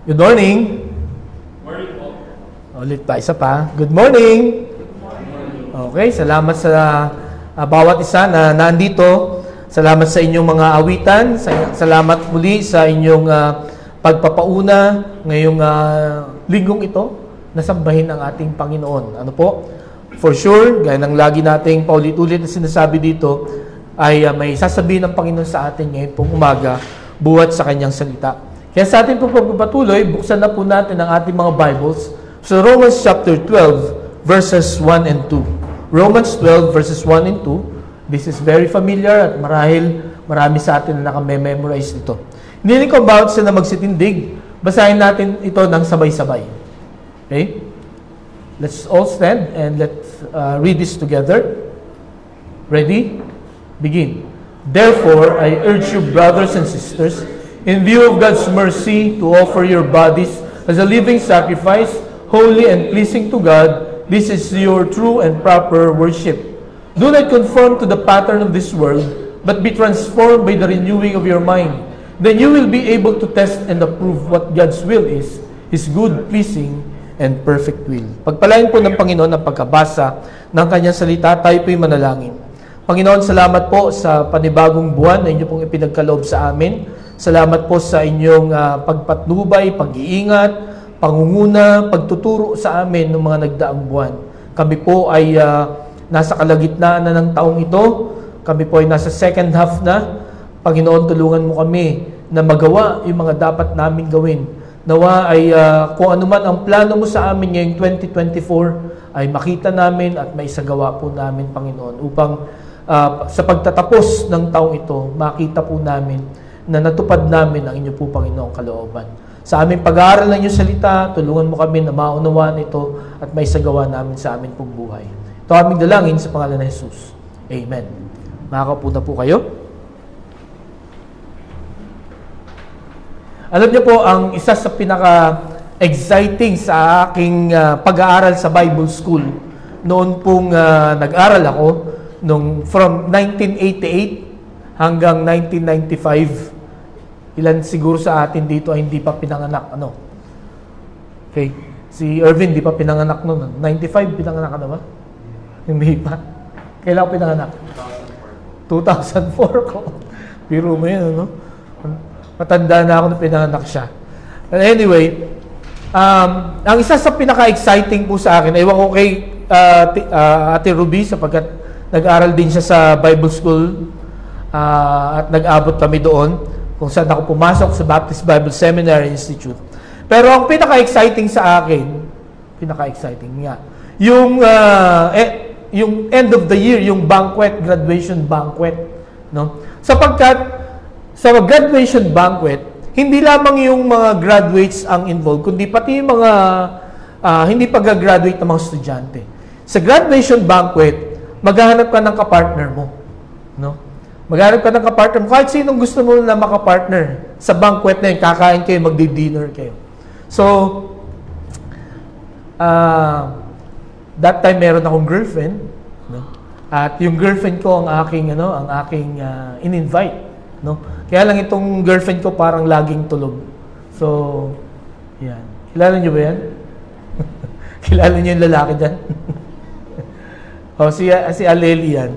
Good morning. Morning po. Ulit pa, isa pa. Good morning. Okay, salamat sa bawat isa na nandito. Salamat sa inyong mga awitan. Salamat muli sa inyong pagpapauna ngayong linggong ito na sambahin ang ating Panginoon. Ano po? For sure, gaya ng lagi nating paulit-ulit na sinasabi dito, ay may sasabihin ng Panginoon sa atin ngayon pong umaga buhat sa kanyang salita. Kaya sa ating pagpapatuloy, buksan na po natin ang ating mga Bibles sa Romans chapter 12, verses 1 and 2. Romans 12, verses 1 and 2. This is very familiar at marami sa atin na nakamemorize ito. Hindi ko about sa na magsitindig. Basahin natin ito ng sabay-sabay. Okay? Let's all stand and let's read this together. Ready? Begin. Therefore, I urge you, brothers and sisters, in view of God's mercy, to offer your bodies as a living sacrifice, holy and pleasing to God. This is your true and proper worship. Do not conform to the pattern of this world, but be transformed by the renewing of your mind. Then you will be able to test and approve what God's will is, His good, pleasing, and perfect will. Pagpalain po ng Panginoon ang pagkabasa ng kanyang salita, tayo po'y manalangin. Panginoon, salamat po sa panibagong buwan na inyo pong ipinagkaloob sa amin. Salamat po sa inyong pagpatnubay, pag-iingat, pangunguna, pagtuturo sa amin ng mga nagdaang buwan. Kami po ay nasa kalagitnaan na ng taong ito. Kami po ay nasa second half na. Panginoon, tulungan mo kami na magawa yung mga dapat namin gawin. Nawa ay kung ano man ang plano mo sa amin ngayong 2024 ay makita namin at maisagawa po namin, Panginoon, upang sa pagtatapos ng taong ito, makita po namin na natupad namin ang inyo po, Panginoong kalooban. Sa aming pag-aaral ng inyong salita, tulungan mo kami na maunawaan ito at maisagawa namin sa amin pong buhay. Ito aming dalangin sa pangalan ng Jesus. Amen. Makakaupo na po kayo. Alam niyo po, ang isa sa pinaka-exciting sa aking pag-aaral sa Bible School, noon pong nag-aral ako, from 1988 hanggang 1995, ilan siguro sa atin dito ay hindi pa pinanganak. Ano? Okay. Si Irvin, di pa pinanganak noon. 95, pinanganak ka na ba? Hindi pa. Kailan ko pinanganak? 2004 ko. Biro mo yun, ano? Matanda na ako na pinanganak siya. But anyway, ang isa sa pinaka-exciting po sa akin, ewan ko kay Ate Ruby, sapagkat nag-aral din siya sa Bible School at nag-abot kami doon kung saan ako pumasok sa Baptist Bible Seminary Institute. Pero ang pinaka-exciting sa akin, yung end of the year, yung banquet, graduation banquet, no? Sapagkat sa graduation banquet, hindi lamang yung mga graduates ang involved, kundi pati yung mga hindi pa gagraduate ng mga estudyante. Sa graduation banquet, maghahanap ka ng kapartner mo, no? Maghanap ka ng kapartner mo. Kahit sinong gusto mo na makapartner sa banquet na yun, kakain kayo, magdi-dinner kayo. So, that time meron akong girlfriend, no? At yung girlfriend ko ang aking in-invite, no? Kaya lang itong girlfriend ko parang laging tulog. So, yan. Kilala niyo ba yan? Kilala niyo yung lalaki dyan? Si Aleli yan.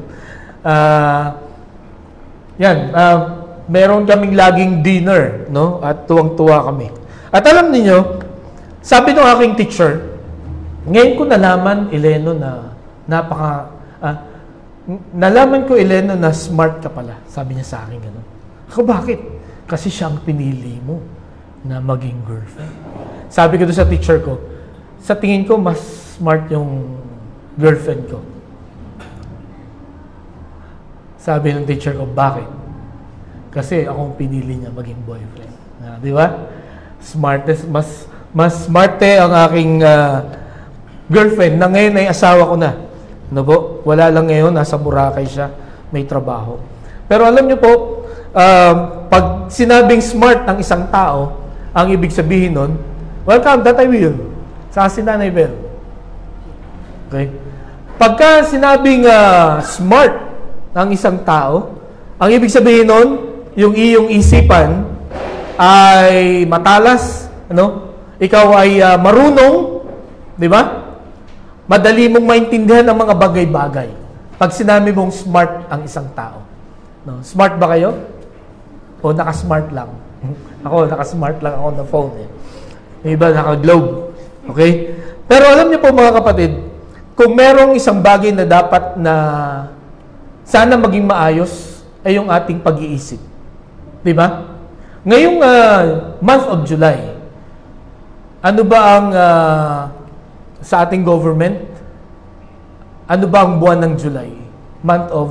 Meron kaming laging dinner, no? At tuwang-tuwa kami. At alam niyo, sabi ng aking teacher, ngayon ko nalaman, Eleno, na nalaman ko, Eleno, na smart ka pala. Sabi niya sa akin gano'n. Ako, bakit? Kasi siya ang pinili mo na maging girlfriend. Sabi ko doon sa teacher ko, sa tingin ko, mas smart yung girlfriend ko. Sabi ng teacher ko, bakit? Kasi akong pinili niya maging boyfriend. Di ba? Mas smarte ang aking girlfriend na ngayon ay asawa ko na. Ano po? Wala lang ngayon, nasa Boracay siya, may trabaho. Pero alam niyo po, pag sinabing smart ang isang tao, ang ibig sabihin nun, welcome, Tatay Will. Sa si Nanay Bel. Okay? Pagka sinabing smart ang isang tao, ang ibig sabihin nun, yung iyong isipan ay matalas, ano? Ikaw ay marunong, di ba? Madali mong maintindihan ang mga bagay-bagay. Pag sinabi mong smart ang isang tao. No? Smart ba kayo? O naka-smart lang? Ako, naka-smart lang ako na phone. Iba, naka-globe. Okay? Pero alam niyo po mga kapatid, kung merong isang bagay na dapat na sana maging maayos, ay yung ating pag-iisip. Di ba? Ngayong month of July, ano ba ang sa ating government? Ano ba ang buwan ng July? Month of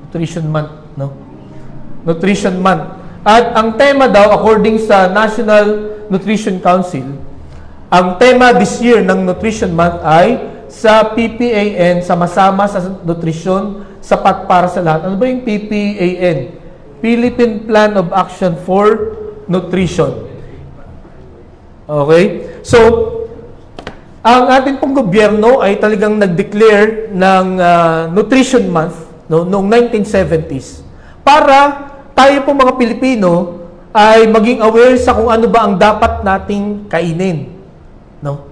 Nutrition Month, no? Nutrition Month. At ang tema daw, according sa National Nutrition Council, ang tema this year ng Nutrition Month ay sa PPAN, sama-sama sa nutrisyon, sapat para sa lahat. Ano ba yung PPAN? Philippine Plan of Action for Nutrition. Okay? So, ang ating pong gobyerno ay talagang nag-declare ng Nutrition Month noong 1970s para tayo pong mga Pilipino ay maging aware sa kung ano ba ang dapat nating kainin. No?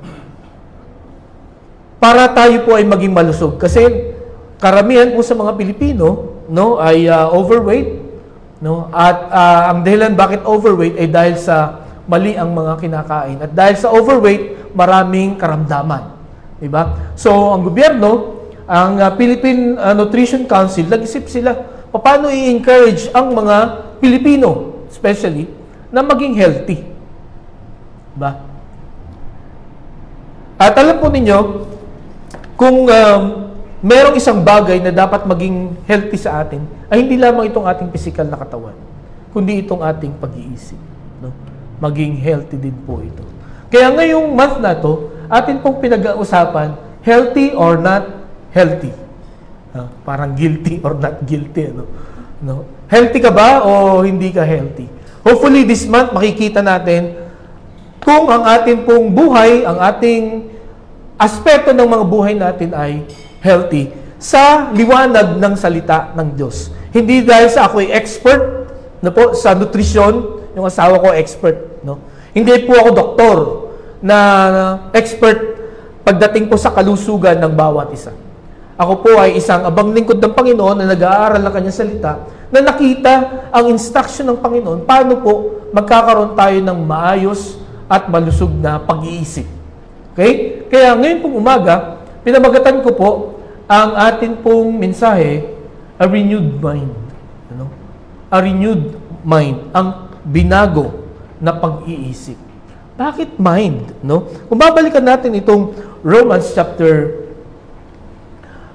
Para tayo po ay maging malusog. Kasi karamihan po sa mga Pilipino, no, ay overweight, no? At ang dahilan bakit overweight ay dahil sa mali ang mga kinakain. At dahil sa overweight, maraming karamdaman. Diba? So, ang gobyerno, ang Philippine Nutrition Council, nag-isip sila paano i-encourage ang mga Pilipino, especially, na maging healthy. Diba? At alam po ninyo, kung merong isang bagay na dapat maging healthy sa atin, ay hindi lamang itong ating physical na katawan, kundi itong ating pag-iisip. No? Maging healthy din po ito. Kaya ngayong month na to, atin pong pinag-uusapan, healthy or not healthy. Parang guilty or not guilty. Ano? No? Healthy ka ba o hindi ka healthy? Hopefully this month makikita natin kung ang ating pong buhay, ang ating aspeto ng mga buhay natin ay healthy sa liwanag ng salita ng Diyos. Hindi dahil sa ako'y expert na po sa nutrisyon, yung asawa ko expert. No? Hindi po ako doktor na expert pagdating po sa kalusugan ng bawat isa. Ako po ay isang abang lingkod ng Panginoon na nag-aaral ng kanyang salita na nakita ang instruction ng Panginoon paano po magkakaroon tayo ng maayos at malusog na pag-iisip. Okay? Kaya ngayon pong umaga, pinamagatan ko po ang atin pong mensahe, a renewed mind. Ano? A renewed mind. Ang binago na pag-iisip. Bakit mind? No? Kung babalikan natin itong Romans chapter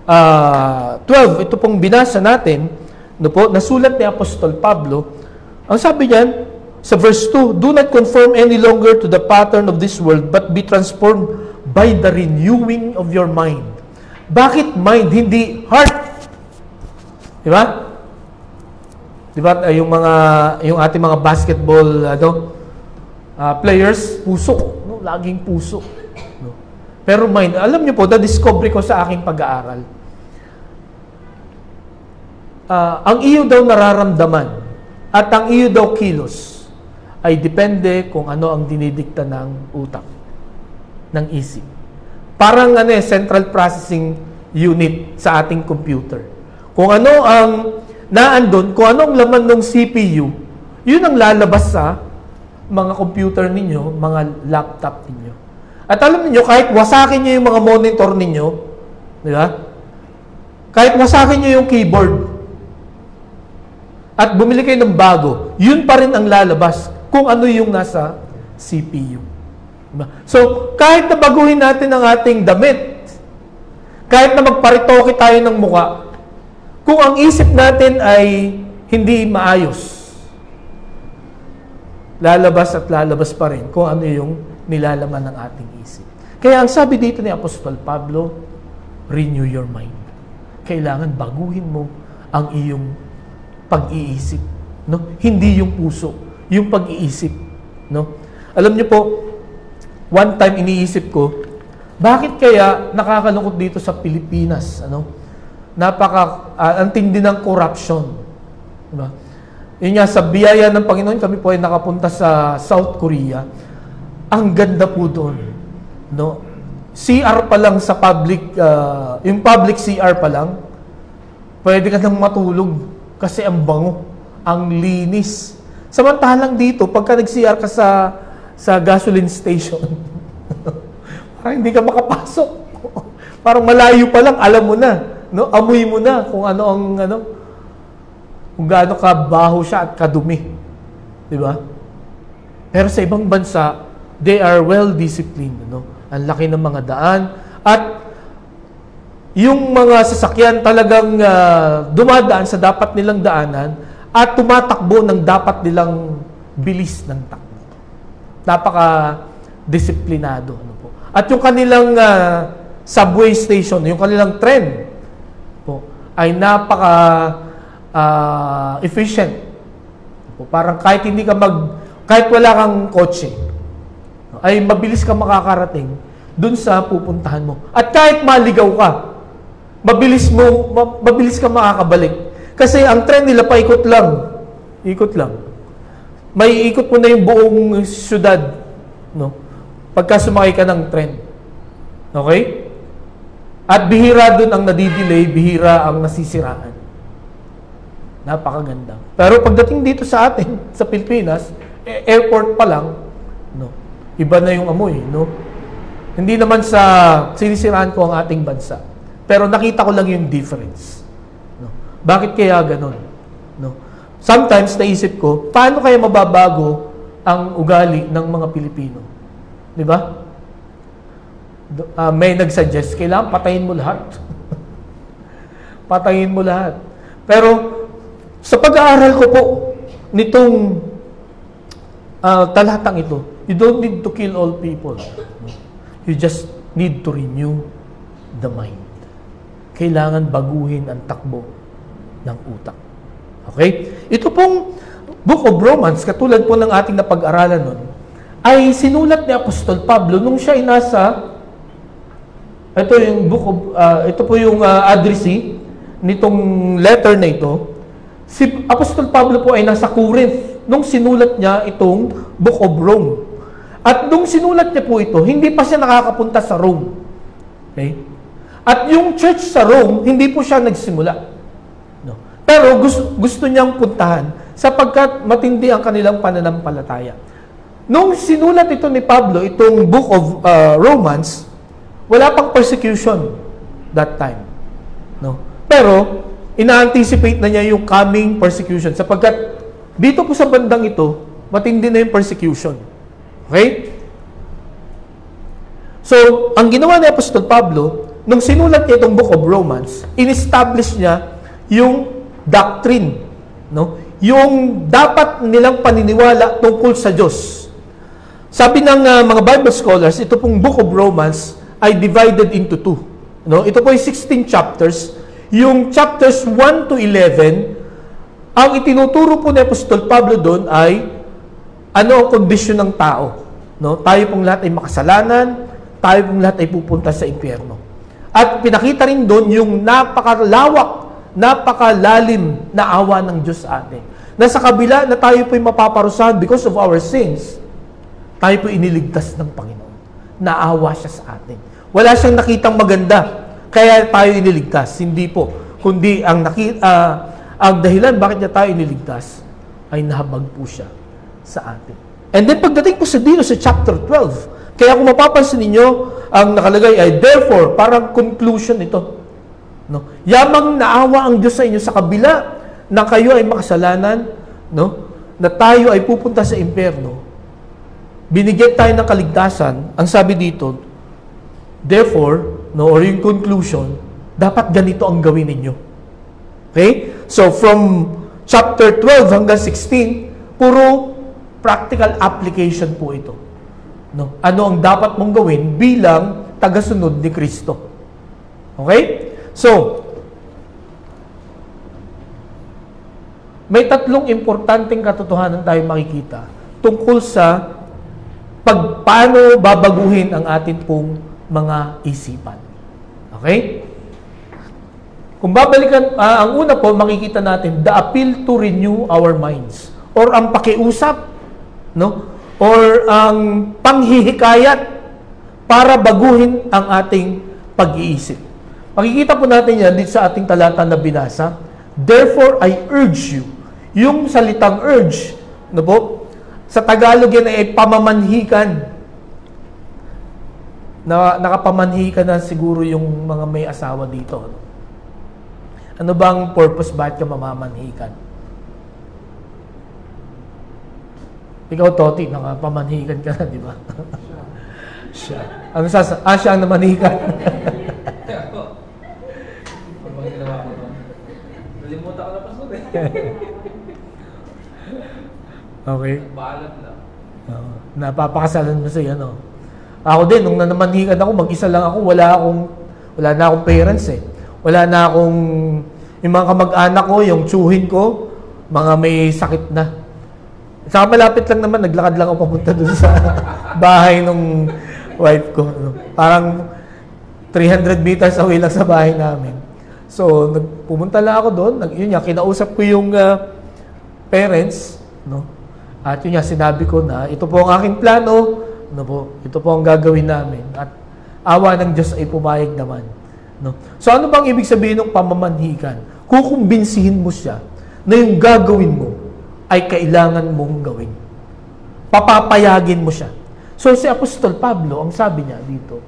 12, ito pong binasa natin, no po, nasulat ni Apostol Pablo, ang sabi niyan, sa verse 2, do not conform any longer to the pattern of this world, but be transformed by the renewing of your mind. Bakit mind? Hindi heart. Diba? Diba? Yung ating mga basketball players, puso. No? Laging puso. No? Pero mind, alam niyo po, na-discover ko sa aking pag-aaral, ang iyo daw nararamdaman at ang iyo daw kilos ay depende kung ano ang dinidikta ng utak, ng isip. Parang central processing unit sa ating computer. Kung ano ang naandun, kung ano ang laman ng CPU, yun ang lalabas sa mga computer ninyo, mga laptop ninyo. At alam niyo, kahit wasakin niyo yung mga monitor ninyo, di ba? Kahit wasakin niyo yung keyboard, at bumili kayo ng bago, yun pa rin ang lalabas kung ano yung nasa CPU. Diba? So, kahit na baguhin natin ang ating damit, kahit na magparitoke tayo ng muka, kung ang isip natin ay hindi maayos, lalabas at lalabas pa rin kung ano yung nilalaman ng ating isip. Kaya ang sabi dito ni Apostol Pablo, renew your mind. Kailangan baguhin mo ang iyong pag-iisip, no? Hindi yung puso, yung pag-iisip, no? Alam niyo po, one time iniisip ko, bakit kaya nakakalungkot dito sa Pilipinas, ano? Ang tindi ng corruption, diba? Yun nga, sa biyaya ng Panginoon, kami po ay nakapunta sa South Korea. Ang ganda po doon. No? CR pa lang sa public, yung public CR pa lang, pwede ka nang matulog kasi ang bango, ang linis. Samantalang dito, pagka nag-CR ka sa gasoline station, parang hindi ka makapasok. Parang malayo pa lang, alam mo na. No? Amoy mo na kung ano ang kung gaano kabaho siya at kadumi. Di ba? Pero sa ibang bansa, they are well disciplined. No? Ang laki ng mga daan. At yung mga sasakyan talagang dumadaan sa dapat nilang daanan at tumatakbo ng dapat nilang bilis ng takbo. Napaka-disiplinado. Ano po. At yung kanilang subway station, yung kanilang tren po, ay efficient. Parang kahit kahit wala kang kotse, ay mabilis ka makakarating dun sa pupuntahan mo. At kahit maligaw ka, mabilis ka makakabalik. Kasi ang tren nila paikot lang. Ikot lang. May ikot mo na yung buong syudad, no? Pagka sumakay ka ng tren. Okay? At bihira dun ang nadidelay, bihira ang nasisiraan. Napakaganda. Pero pagdating dito sa atin, sa Pilipinas, airport pa lang, no, iba na yung amoy, no? Hindi naman sa sinisiraan ko ang ating bansa. Pero nakita ko lang yung difference. No? Bakit kaya ganon? No? Sometimes naisip ko, paano kaya mababago ang ugali ng mga Pilipino? Di ba? May nagsuggest, kailangan patayin mo lahat. Patayin mo lahat. Pero sa pag-aaral ko po nitong talatang ito, you don't need to kill all people. You just need to renew the mind. Kailangan baguhin ang takbo ng utak. Okay? Ito pong Book of Romans, katulad po ng ating napag-aralan nun, ay sinulat ni Apostol Pablo nung siya ay nasa, ito po yung addressee nitong letter na ito. Si Apostol Pablo po ay nasa Corinth nung sinulat niya itong Book of Rome. At nung sinulat niya po ito, hindi pa siya nakakapunta sa Rome. Okay? At yung church sa Rome, hindi po siya nagsimula. No. Pero gusto niyang puntahan sapagkat matindi ang kanilang pananampalataya. Nung sinulat ito ni Pablo, itong Book of Romans, wala pang persecution that time. No. Pero ina-anticipate na niya yung coming persecution sapagkat dito po sa bandang ito, matindi na yung persecution. Okay? So, ang ginawa ni Apostol Pablo, nung sinulat niya itong Book of Romans, in-establish niya yung doctrine, no? Yung dapat nilang paniniwala tungkol sa Diyos. Sabi ng mga Bible scholars, ito pong Book of Romans ay divided into two. No? Ito po ay 16 chapters. Yung chapters 1 to 11, ang itinuturo po ni Apostol Pablo doon ay ano ang kondisyon ng tao. No? Tayo pong lahat ay makasalanan, tayo pong lahat ay pupunta sa impyerno. At pinakita rin doon yung napakalawak, napakalalim na awa ng Diyos sa atin. Na sa kabila na tayo po'y mapaparusahan because of our sins, tayo po'y iniligtas ng Panginoon. Naawa siya sa atin. Wala siyang nakitang maganda, kaya tayo iniligtas. Hindi po. Kundi ang dahilan bakit niya tayo iniligtas ay nahabag po siya sa atin. And then pagdating po sa dito sa chapter 12, kaya kung mapapansin ninyo, ang nakalagay ay therefore, parang conclusion ito. No? Yamang naawa ang Diyos sa inyo sa kabila na kayo ay makasalanan, no? Na tayo ay pupunta sa impyerno. Binigyan tayo ng kaligtasan. Ang sabi dito, therefore, no, or yung conclusion, dapat ganito ang gawin ninyo. Okay? So, from chapter 12 hanggang 16, puro practical application po ito. No? Ano ang dapat mong gawin bilang tagasunod ni Kristo. Okay? So, may tatlong importanteng katotohanan tayo makikita tungkol sa paano babaguhin ang atin pong mga isipan. Okay? Kung babalikan, ang una po, makikita natin, the appeal to renew our minds. Or ang pakiusap, no? Or ang panghihikayat para baguhin ang ating pag-iisip. Makikita po natin yan dito sa ating talata na binasa. Therefore, I urge you. Yung salitang urge, no po? Sa Tagalog yan ay pamamanhikan. Nakapamanhikan na siguro yung mga may asawa dito. Ano bang purpose? Bakit ka mamamanhikan? Ikaw, Toti, nakapamanhikan ka na, di ba? Siya. Ano siya ang namanhikan. Nalimutan ko na pa sa Okay. Balat lang. Napapakasalan mo siya, no? Ako din, nung namanhikan ako, mag-isa lang ako, wala na akong parents eh. Wala na akong, yung mga kamag-anak ko, yung tsuhin ko, mga may sakit na. Saka malapit lang naman, naglakad lang ako papunta doon sa bahay ng wife ko. Parang 300 meters away lang sa bahay namin. So, pumunta lang ako doon. Yun nga, kinausap ko yung parents, no? At yun nga, sinabi ko na, ito po ang aking plano, no po, ito po ang gagawin namin. At awa ng Diyos ay pumayag naman. No? So, ano bang ibig sabihin ng pamamanhikan? Kukumbinsihin mo siya na yung gagawin mo ay kailangan mong gawin. Papapayagin mo siya. So, si Apostol Pablo, ang sabi niya dito,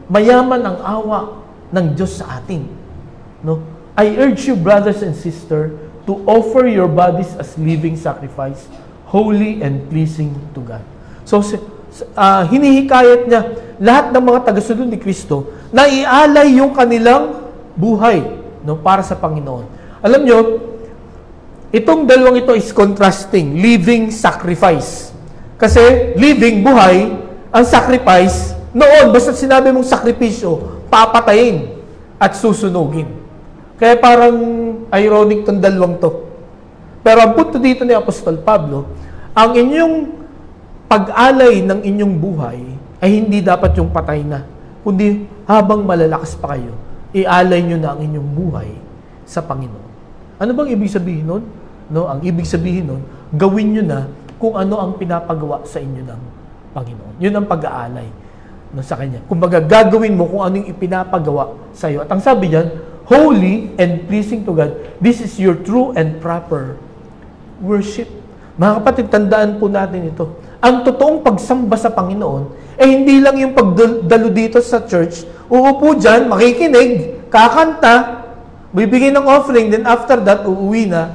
mayaman ang awa ng Diyos sa atin. No? I urge you, brothers and sisters, to offer your bodies as living sacrifice, holy and pleasing to God. So, hinihikayat niya lahat ng mga tagasunod ni Kristo na ialay yung kanilang buhay, no, para sa Panginoon. Alam nyo, itong dalawang ito is contrasting, living sacrifice. Kasi living, buhay, ang sacrifice, noon, basta sinabi mong sakripisyo, papatayin at susunugin. Kaya parang ironic tong dalawang to. Pero ang punto dito ni Apostol Pablo, ang inyong pag-alay ng inyong buhay ay hindi dapat yung patay na, kundi habang malalakas pa kayo, ialay nyo na ang inyong buhay sa Panginoon. Ano bang ibig sabihin nun? No, ang ibig sabihin nun, gawin nyo na kung ano ang pinapagawa sa inyo ng Panginoon. Yun ang pag-aalay, no, sa Kanya. Kung gagawin mo kung ano yung ipinapagawa sa iyo. At ang sabi niyan, holy and pleasing to God, this is your true and proper worship. Mga kapatid, tandaan po natin ito. Ang totoong pagsamba sa Panginoon, hindi lang yung pagdalo dito sa church, uupo dyan, makikinig, kakanta, bibigyan ng offering, then after that, uuwi na.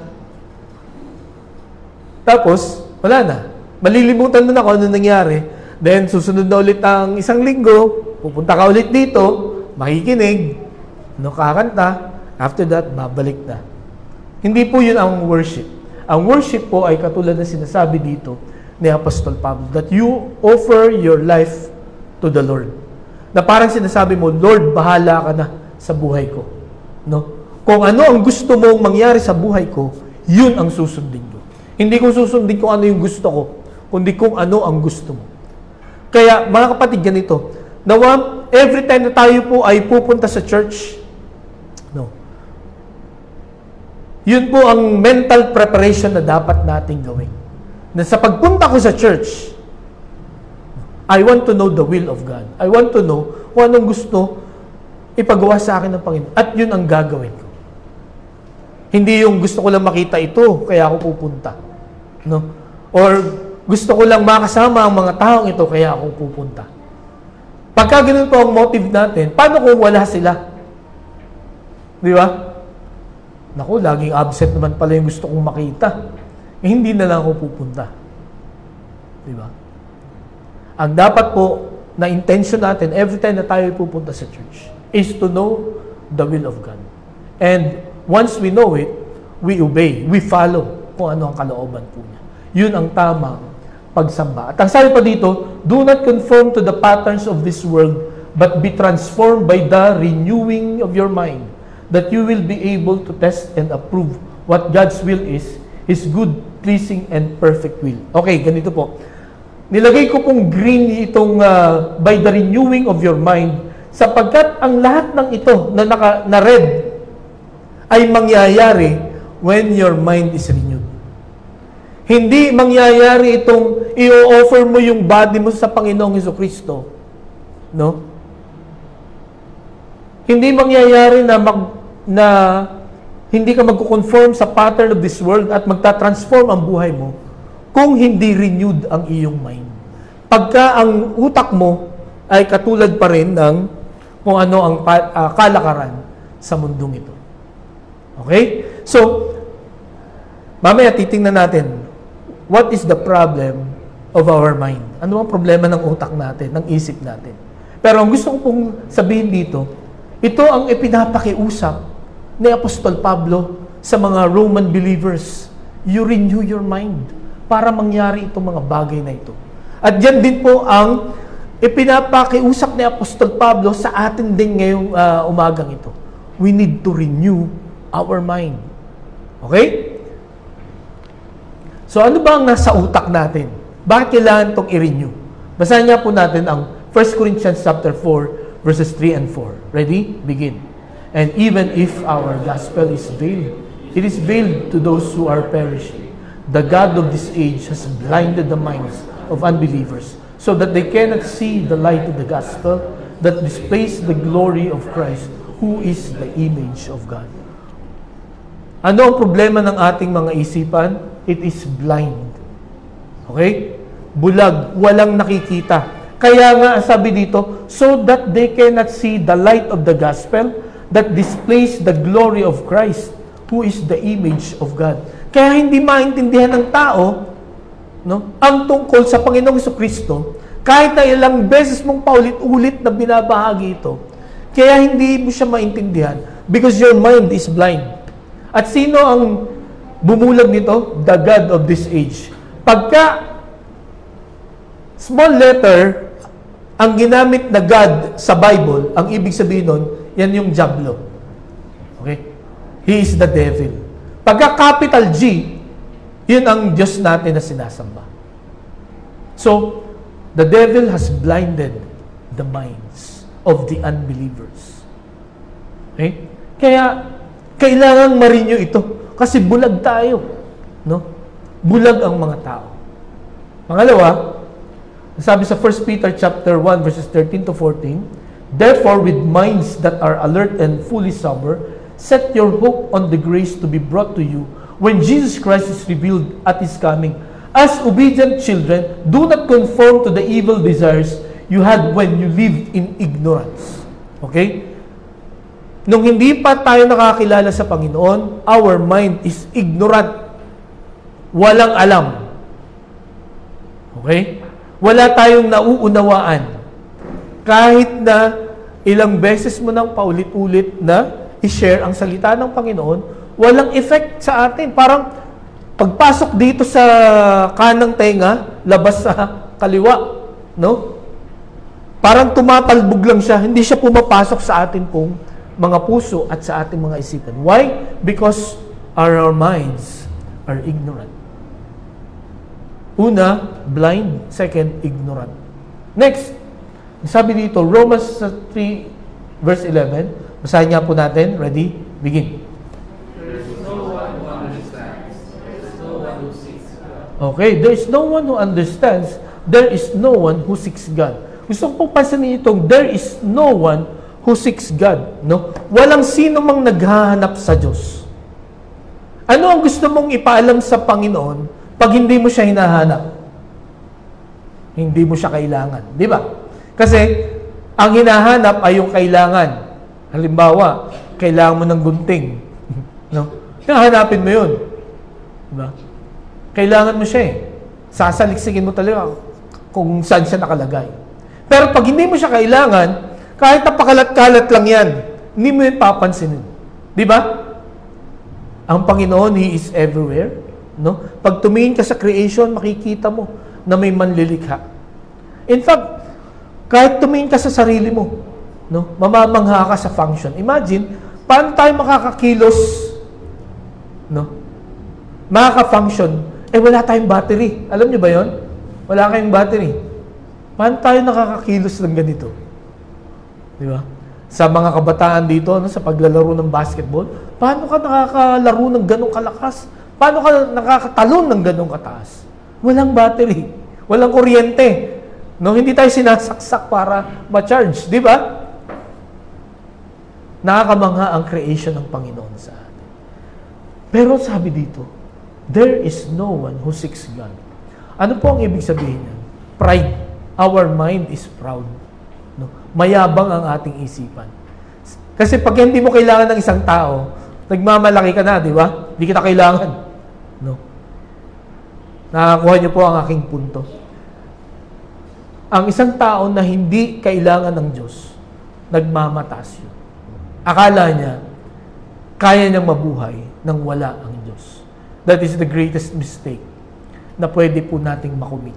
Tapos, wala na. Malilimutan mo na kung ano nangyari. Then, susunod na ulit ang isang linggo, pupunta ka ulit dito, makikinig, kakanta, after that, babalik na. Hindi po yun ang worship. Ang worship po ay katulad na sinasabi dito ni Apostol Pablo, that you offer your life to the Lord. Na parang sinasabi mo, Lord, bahala ka na sa buhay ko. No? Kung ano ang gusto mong mangyari sa buhay ko, yun ang susundin ko. Hindi ko susundin kung ano yung gusto ko, kundi kung ano ang gusto mo. Kaya, mga kapatid, ganito, nawa, every time na tayo po ay pupunta sa church, no, yun po ang mental preparation na dapat nating gawin. Na sa pagpunta ko sa church, I want to know the will of God. I want to know kung anong gusto ipagawa sa akin ng Panginoon. At yun ang gagawin ko. Hindi yung gusto ko lang makita ito, kaya ako pupunta. No? Or gusto ko lang makasama ang mga taong ito, kaya ako pupunta. Pagka ganun po ang motive natin, paano kung wala sila? Di ba? Naku, laging absent naman pala yung gusto kong makita. Hindi na lang ako pupunta. Di ba? Ang dapat po na intention natin every time na tayo pupunta sa church is to know the will of God. And once we know it, we obey, we follow kung ano ang kalooban po niya. Yun ang tamang pagsamba. At ang sabi pa dito, do not conform to the patterns of this world, but be transformed by the renewing of your mind, that you will be able to test and approve what God's will is, His good, pleasing, and perfect will. Okay, ganito po. Nilagay ko pong green itong by the renewing of your mind, sapagkat ang lahat lahat ng ito na read ay mangyayari when your mind is renewed. Hindi mangyayari itong i-offer mo yung body mo sa Panginoong Jesucristo. No? Hindi mangyayari na hindi ka magko-conform sa pattern of this world at magta-transform ang buhay mo kung hindi renewed ang iyong mind. Pagka ang utak mo ay katulad pa rin ng kung ano ang kalakaran sa mundong ito. Okay? So, mamaya titingnan natin, what is the problem of our mind? Ano ang problema ng utak natin, ng isip natin? Pero ang gusto ko pong sabihin dito, ito ang ipinapakiusap ni Apostol Pablo sa mga Roman believers. You renew your mind para mangyari itong mga bagay na ito. At yan din po ang ipinapakiusap ni Apostol Pablo sa atin din ngayong umagang ito. We need to renew our mind. Okay? So ano ba ang nasa utak natin? Bakit kailangan itong i-renew? Basahin nga po natin ang 1 Corinthians chapter 4, verses 3 and 4. Ready? Begin. And even if our gospel is veiled, it is veiled to those who are perishing. The God of this age has blinded the minds of unbelievers so that they cannot see the light of the gospel that displays the glory of Christ, who is the image of God. Ano ang problema ng ating mga isipan? It is blind. Okay? Bulag, walang nakikita. Kaya nga sabi dito, so that they cannot see the light of the gospel that displays the glory of Christ, who is the image of God. Kaya hindi maintindihan ng tao, no, ang tungkol sa Panginoong Jesucristo, kahit na ilang beses mong paulit-ulit na binabahagi ito, kaya hindi mo siya maintindihan because your mind is blind. At sino ang bumulag nito? The God of this age. Pagka small letter ang ginamit na God sa Bible, ang ibig sabihin nun, yan yung Diablo. Okay? He is the devil. Pagka capital G, yun ang Diyos natin na sinasamba. So, the devil has blinded the minds of the unbelievers. Okay? Kaya, kailangan ma-renew ito. Kasi bulag tayo. No? Bulag ang mga tao. Pangalawa, sabi sa 1 Peter chapter 1, verses 13 to 14, therefore, with minds that are alert and fully sober, set your hope on the grace to be brought to you when Jesus Christ is revealed at His coming. As obedient children, do not conform to the evil desires you had when you lived in ignorance. Okay? Nung hindi pa tayo nakakilala sa Panginoon, our mind is ignorant. Walang alam. Okay? Wala tayong nauunawaan. Kahit na ilang beses mo nang paulit-ulit na i-share ang salita ng Panginoon, walang effect sa atin. Parang pagpasok dito sa kanang tenga, labas sa kaliwa. No? Parang tumatalbog lang siya. Hindi siya pumapasok sa atin pong mga puso at sa ating mga isipan. Why? Because our minds are ignorant. Una, blind. Second, ignorant. Next, sabi dito, Romans 3, verse 11. Basahin nga po natin. Ready? Begin. There is no one who understands. There is no one who seeks God. Okay, there is no one who understands. There is no one who seeks God. Gusto kong pansinin itong there is no one who seeks God. No? Walang sino mang naghahanap sa Diyos. Ano ang gusto mong ipaalam sa Panginoon pag hindi mo siya hinahanap? Hindi mo siya kailangan. Di ba? Kasi, ang hinahanap ay yung kailangan. Halimbawa, kailangan mo ng gunting. No? Hahanapin mo yun. Diba? Kailangan mo siya eh. Sasaliksikin mo talaga kung saan siya nakalagay. Pero pag hindi mo siya kailangan, kahit napakalat-kalat lang yan, hindi mo yun papansinin. Di ba? Ang Panginoon, He is everywhere. No? Pag tumingin ka sa creation, makikita mo na may manlilikha. In fact, kahit tumingin ka sa sarili mo, no, mamamangha ka sa function. Imagine, paano tayo makakakilos, no? Makaka-function, wala tayong battery. Alam niyo ba yon? Wala kayong battery. Paano tayo nakakakilos ng ganito? Di ba? sa mga kabataan dito, no, sa paglalaro ng basketball, paano ka nakakalaro ng ganong kalakas? Paano ka nakakatalon ng ganong kataas? Walang battery, walang kuryente. No, hindi tayo sinasaksak para ma-charge, di ba? Nakakamangha ang creation ng Panginoon sa atin. Pero sabi dito, there is no one who seeks God. Ano po ang ibig sabihin niyan? Pride. Our mind is proud. No? Mayabang ang ating isipan. Kasi pag hindi mo kailangan ng isang tao, nagmamalaki ka na, di ba? Hindi kita kailangan. No? Nakakuha niyo po ang aking punto. Ang isang tao na hindi kailangan ng Diyos, nagmamataas yun. Akala niya, kaya niyang mabuhay nang wala ang Diyos. That is the greatest mistake na pwede po nating makumit.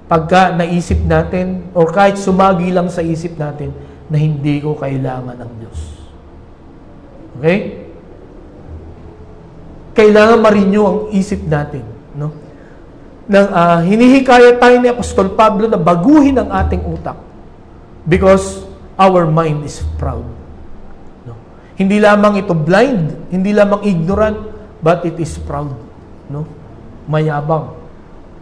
Pagka naisip natin, or kahit sumagi lang sa isip natin, na hindi ko kailangan ng Diyos. Okay? Kailangan ma-renew ang isip natin. No? Hinihikayat tayo ni Apostol Pablo na baguhin ang ating utak. Because our mind is proud. No? Hindi lamang ito blind, hindi lamang ignorant, but it is proud. No? Mayabang.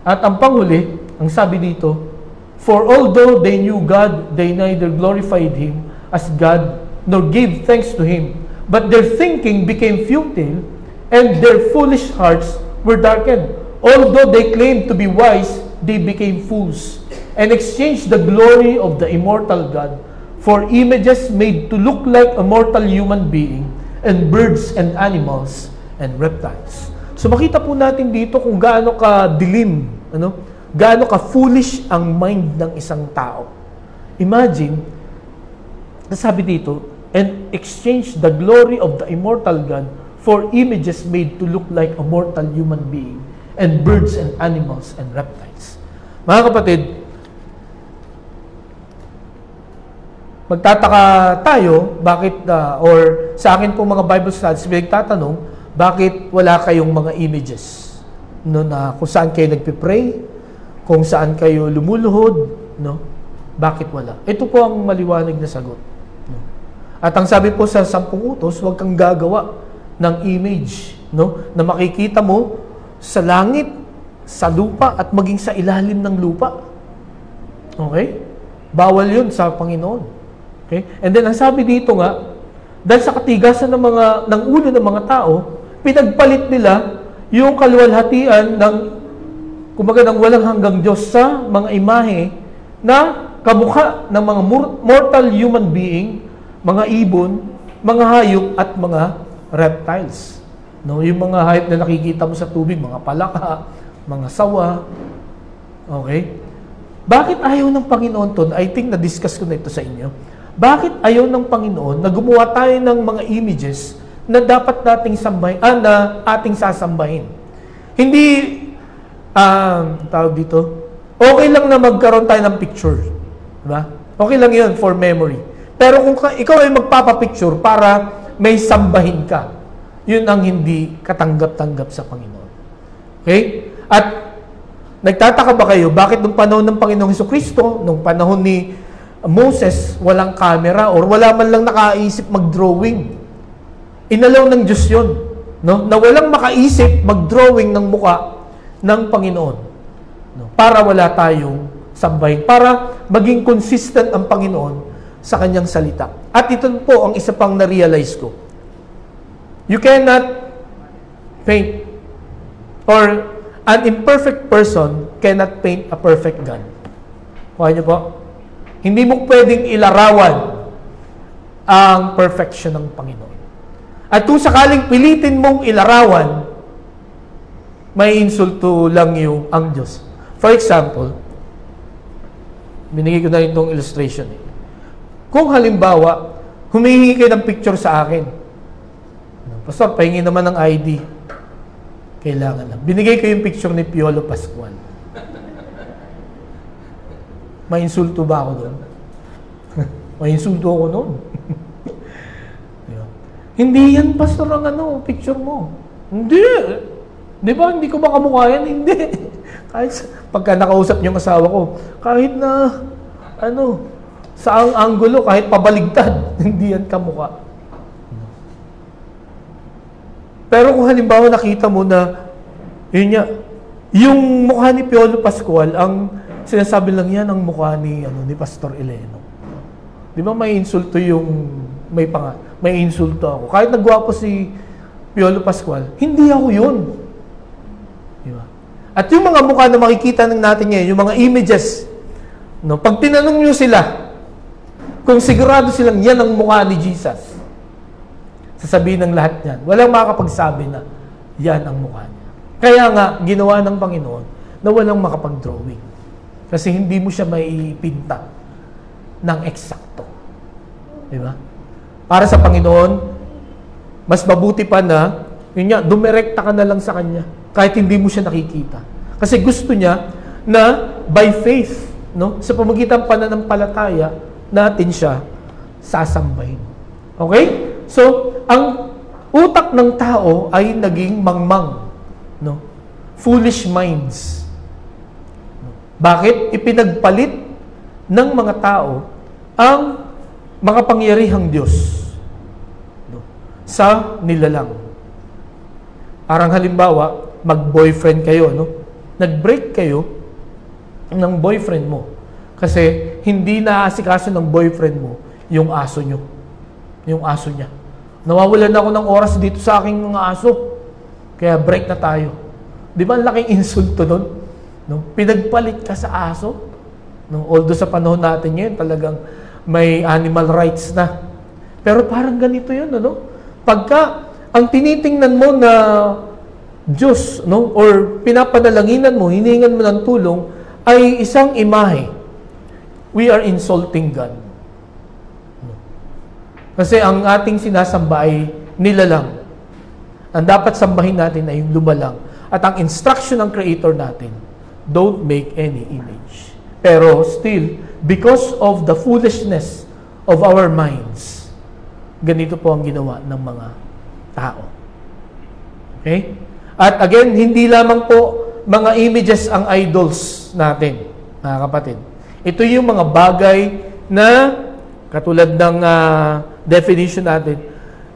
At ang panghuli, ang sabi dito, for although they knew God, they neither glorified Him as God, nor gave thanks to Him, but their thinking became futile, and their foolish hearts were darkened. Although they claimed to be wise, they became fools, and exchanged the glory of the immortal God for images made to look like a mortal human being, and birds and animals and reptiles. So makita po natin dito kung gaano ka dilim, gaano ka foolish ang mind ng isang tao. Imagine, nasabi dito, and exchange the glory of the immortal God for images made to look like a mortal human being, and birds and animals and reptiles. Mga kapatid, magtataka tayo, bakit, or sa akin po mga Bible studies, may nagtatanong, bakit wala kayong mga images? No, na kung saan kayo nagpipray, kung saan kayo lumuluhod, no? Bakit wala? Ito po ang maliwanag na sagot. No? At ang sabi po sa 10 utos, huwag kang gagawa ng image, no? Na makikita mo sa langit, sa lupa, at maging sa ilalim ng lupa. Okay? Bawal yun sa Panginoon. Okay? And then, ang sabi dito nga, dahil sa katigasan ng ulo ng mga tao, pinagpalit nila yung kaluwalhatian ng kumbaga ng walang hanggang Diyos sa mga imahe na kamukha ng mga mortal human being, mga ibon, mga hayop, at mga reptiles. No, yung mga hayop na nakikita mo sa tubig, mga palaka, mga sawa. Okay? Bakit ayaw ng Panginoon to? I think na-discuss ko na ito sa inyo. Bakit ayaw ng Panginoon na gumawa tayo ng mga images na dapat nating na ating sasambahin? Hindi tawag dito, okay lang na magkaroon tayo ng picture. Diba? Okay lang yun for memory. Pero kung ikaw ay magpapapicture para may sambahin ka, yun ang hindi katanggap-tanggap sa Panginoon. Okay? At nagtataka ba kayo, bakit nung panahon ng Panginoong Jesucristo, nung panahon ni Moses, walang camera or wala man lang nakaisip mag-drawing? Inalaw ng Diyos yun. No? Na walang makaisip mag-drawing ng muka ng Panginoon. No? Para wala tayong sambahin. Para maging consistent ang Panginoon sa kanyang salita. At ito po ang isa pang na-realize ko. You cannot paint, or an imperfect person cannot paint a perfect God. Kuha niyo po? Hindi mo pwedeng ilarawan ang perfection ng Panginoon. At kung sakaling pilitin mong ilarawan, may insulto lang ang Diyos. For example, binigay ko na rin itong illustration. Kung halimbawa, humihingi kayo ng picture sa akin. Pastor, pahingin naman ng ID. Kailangan lang. Binigay ko yung picture ni Piolo Pascual. May insulto ba ako doon? May insulto ako noon. Hindi yan, Pastor, ang picture mo. Hindi. Di ba, hindi ko ba kamukha yan? Hindi. Kahit pagka nakausap niyo ang asawa ko, kahit na, Saang anggulo, kahit pabaligtad, hindi yan kamukha. Pero kung halimbawa nakita mo na, yun nga, yung mukha ni Piolo Pascual, ang sinasabi lang yan ang mukha ni Pastor Eleno. Di ba may insulto yung, may insulto ako. Kahit nagwapo si Piolo Pascual, hindi ako yun. Di ba? At yung mga mukha na makikita natin ngayon, yung mga images, no, pag tinanong nyo sila, kung sigurado silang yan ang mukha ni Jesus, sasabihin ng lahat yan. Walang makakapagsabi na yan ang mukha niya. Kaya nga, ginawa ng Panginoon na walang makapag-drawing. Kasi hindi mo siya maipinta ng eksakto. Di ba? Para sa Panginoon, mas mabuti pa na, yun nga, dumirekta ka na lang sa Kanya, kahit hindi mo siya nakikita. Kasi gusto niya na by faith, no, sa pamagitan pananampalataya, natin siya sasambahin. Okay? So, ang utak ng tao ay naging mangmang. No? Foolish minds. Bakit? Ipinagpalit ng mga tao ang makapangyarihang Diyos, no, sa nilalang. Parang halimbawa, mag-boyfriend kayo, no? Nag-break kayo ng boyfriend mo. Kasi hindi naasikaso ng boyfriend mo yung aso nyo. Yung aso niya. Nawawalan ako ng oras dito sa aking mga aso. Kaya break na tayo. Di ba ang laking insulto nun? No? Pinagpalit ka sa aso. No? Although sa panahon natin ngayon, talagang may animal rights na. Pero parang ganito yun, ano? Pagka ang tinitingnan mo na Diyos, no, or pinapanalanginan mo, hiningan mo ng tulong, ay isang imahe, we are insulting God. Kasi ang ating sinasamba ay nilalang. Ang dapat sambahin natin ay yung lumalang. At ang instruction ng Creator natin, don't make any image. Pero still, because of the foolishness of our minds, ganito po ang ginawa ng mga tao. Okay? At again, hindi lamang po mga images ang idols natin, mga kapatid. Ito yung mga bagay na, katulad ng definition natin,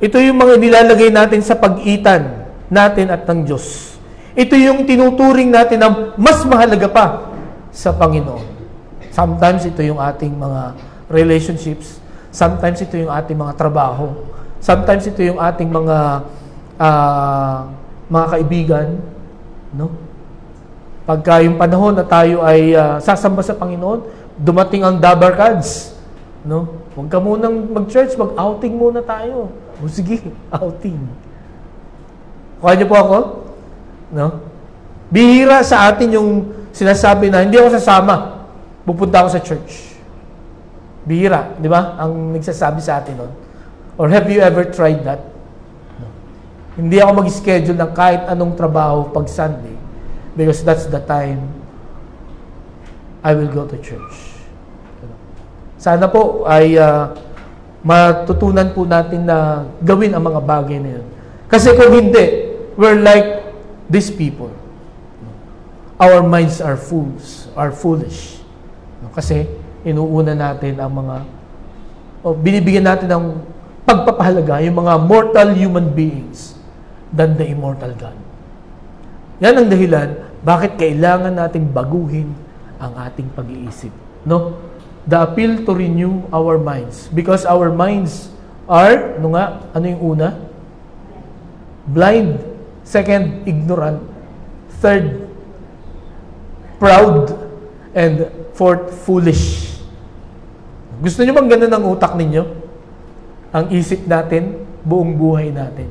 ito yung mga nilalagay natin sa pag-itan natin at ng Diyos. Ito yung tinuturing natin na mas mahalaga pa sa Panginoon. Sometimes ito yung ating mga relationships. Sometimes ito yung ating mga trabaho. Sometimes ito yung ating mga kaibigan. No? Pagka yung panahon na tayo ay sasamba sa Panginoon, dumating ang Dabar Cards. No? Huwag ka munang mag-church, mag-outing muna tayo. O sige, outing. Kuha niyo po ako? No? Bihira sa atin yung sinasabi na, hindi ako sasama. Pupunta ako sa church. Bihira, di ba? Ang nagsasabi sa atin nun. Or have you ever tried that? No. Hindi ako mag-schedule ng kahit anong trabaho pag Sunday. Because that's the time I will go to church. Sana po ay matutunan po natin na gawin ang mga bagay na yun. Kasi kung hindi, we're like these people. Our minds are fools, are foolish. Kasi inuuna natin ang mga, binibigyan natin ng pagpapahalaga yung mga mortal human beings than the immortal God. Yan ang dahilan bakit kailangan nating baguhin ang ating pag-iisip. No? The appeal to renew our minds. Because our minds are, ano yung una? Blind. Second, ignorant. Third, proud. And fourth, foolish. Gusto nyo bang ganun ang utak ninyo? Ang isip natin, buong buhay natin.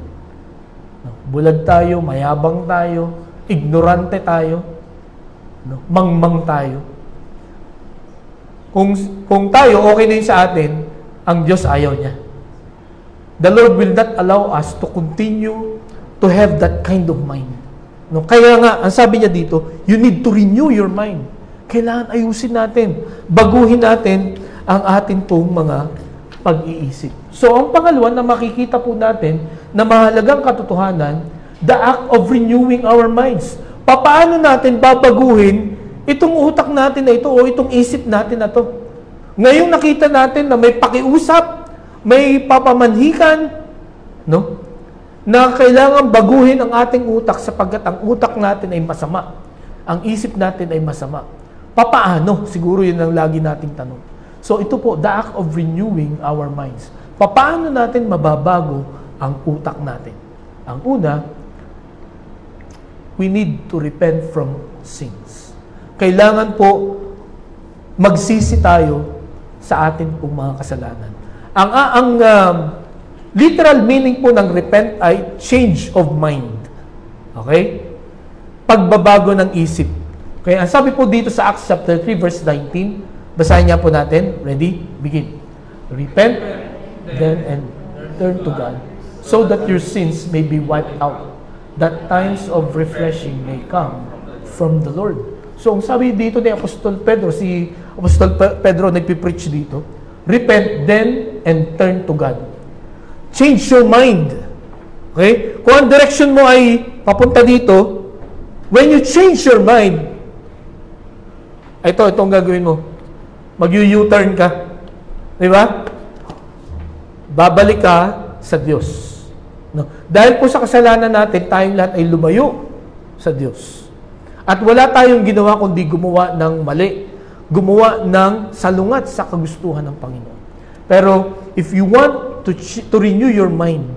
Bulag tayo, mayabang tayo, ignorante tayo, mangmang tayo. Kung tayo, okay na yun sa atin, ang Diyos ayaw niya. The Lord will not allow us to continue to have that kind of mind. No? Kaya nga, ang sabi niya dito, you need to renew your mind. Kailangan ayusin natin, baguhin natin ang atin pong mga pag-iisip. So, ang pangalawa na makikita po natin na mahalagang katotohanan, the act of renewing our minds. Paano natin babaguhin itong utak natin na ito o itong isip natin na ito? Ngayong nakita natin na may pakiusap, may papamanhikan, no? Na kailangan baguhin ang ating utak sapagkat ang utak natin ay masama. Ang isip natin ay masama. Papaano? Siguro yun ang lagi nating tanong. So ito po, the act of renewing our minds. Papaano natin mababago ang utak natin? Ang una, we need to repent from sins. Kailangan po magsisi tayo sa atin pong mga kasalanan. Ang literal meaning po ng repent ay change of mind. Okay? Pagbabago ng isip. Okay, ang sabi po dito sa Acts chapter 3 verse 19, basahin niya po natin. Ready? Begin. Repent then and turn to God so that your sins may be wiped out, that times of refreshing may come from the Lord. So, ang sabi dito ni Apostol Pedro, si Apostol Pedro nagpipreach dito, repent then and turn to God. Change your mind. Okay? Kung ang direction mo ay papunta dito, when you change your mind, itong gagawin mo. Mag-U-turn ka. Di ba? Babalik ka sa Diyos. No? Dahil po sa kasalanan natin, tayong lahat ay lumayo sa Diyos. At wala tayong ginawa kundi gumawa ng mali. Gumawa ng salungat sa kagustuhan ng Panginoon. Pero, if you want to renew your mind,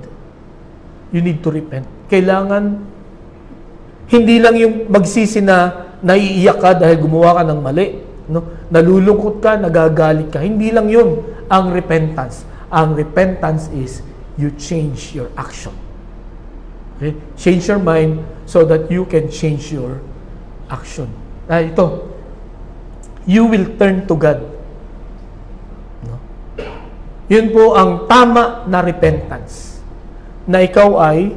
you need to repent. Kailangan, hindi lang yung magsisi na naiiyak ka dahil gumawa ka ng mali. No? Nalulungkot ka, nagagalit ka. Hindi lang yun ang repentance. Ang repentance is you change your action. Okay? Change your mind so that you can change your action. Ito. You will turn to God. No? Yun po ang tama na repentance. Na ikaw ay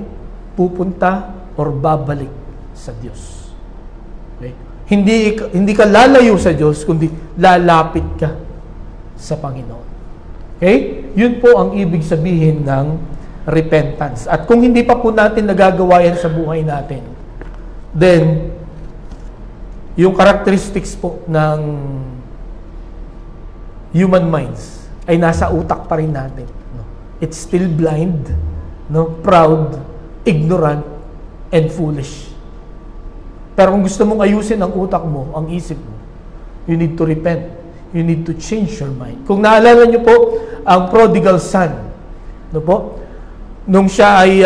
pupunta or babalik sa Diyos. Okay? Hindi ka lalayo sa Diyos, kundi lalapit ka sa Panginoon. Okay? Yun po ang ibig sabihin ng repentance. At kung hindi pa po natin nagagawa yan sa buhay natin, then, yung characteristics po ng human minds ay nasa utak pa rin natin. No? It's still blind, no? Proud, ignorant, and foolish. Pero kung gusto mong ayusin ang utak mo, ang isip mo, you need to repent. You need to change your mind. Kung naalala niyo po, ang prodigal son, no po? Nung siya ay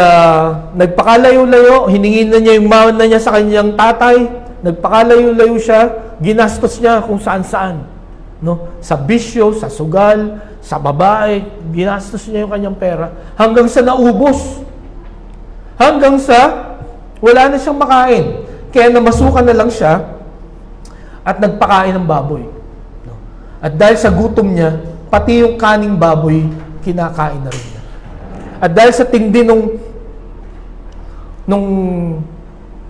nagpakalayo-layo, hiningin na niya yung mana niya sa kanyang tatay, nagpakalayo-layo siya, ginastos niya kung saan-saan. No? Sa bisyo, sa sugal, sa babae, ginastos niya yung kanyang pera, hanggang sa naubos. Hanggang sa wala na siyang makain. Kaya namasukan na lang siya at nagpakain ng baboy. No? At dahil sa gutom niya, pati yung kaning baboy, kinakain na rin niya. At dahil sa tindi nung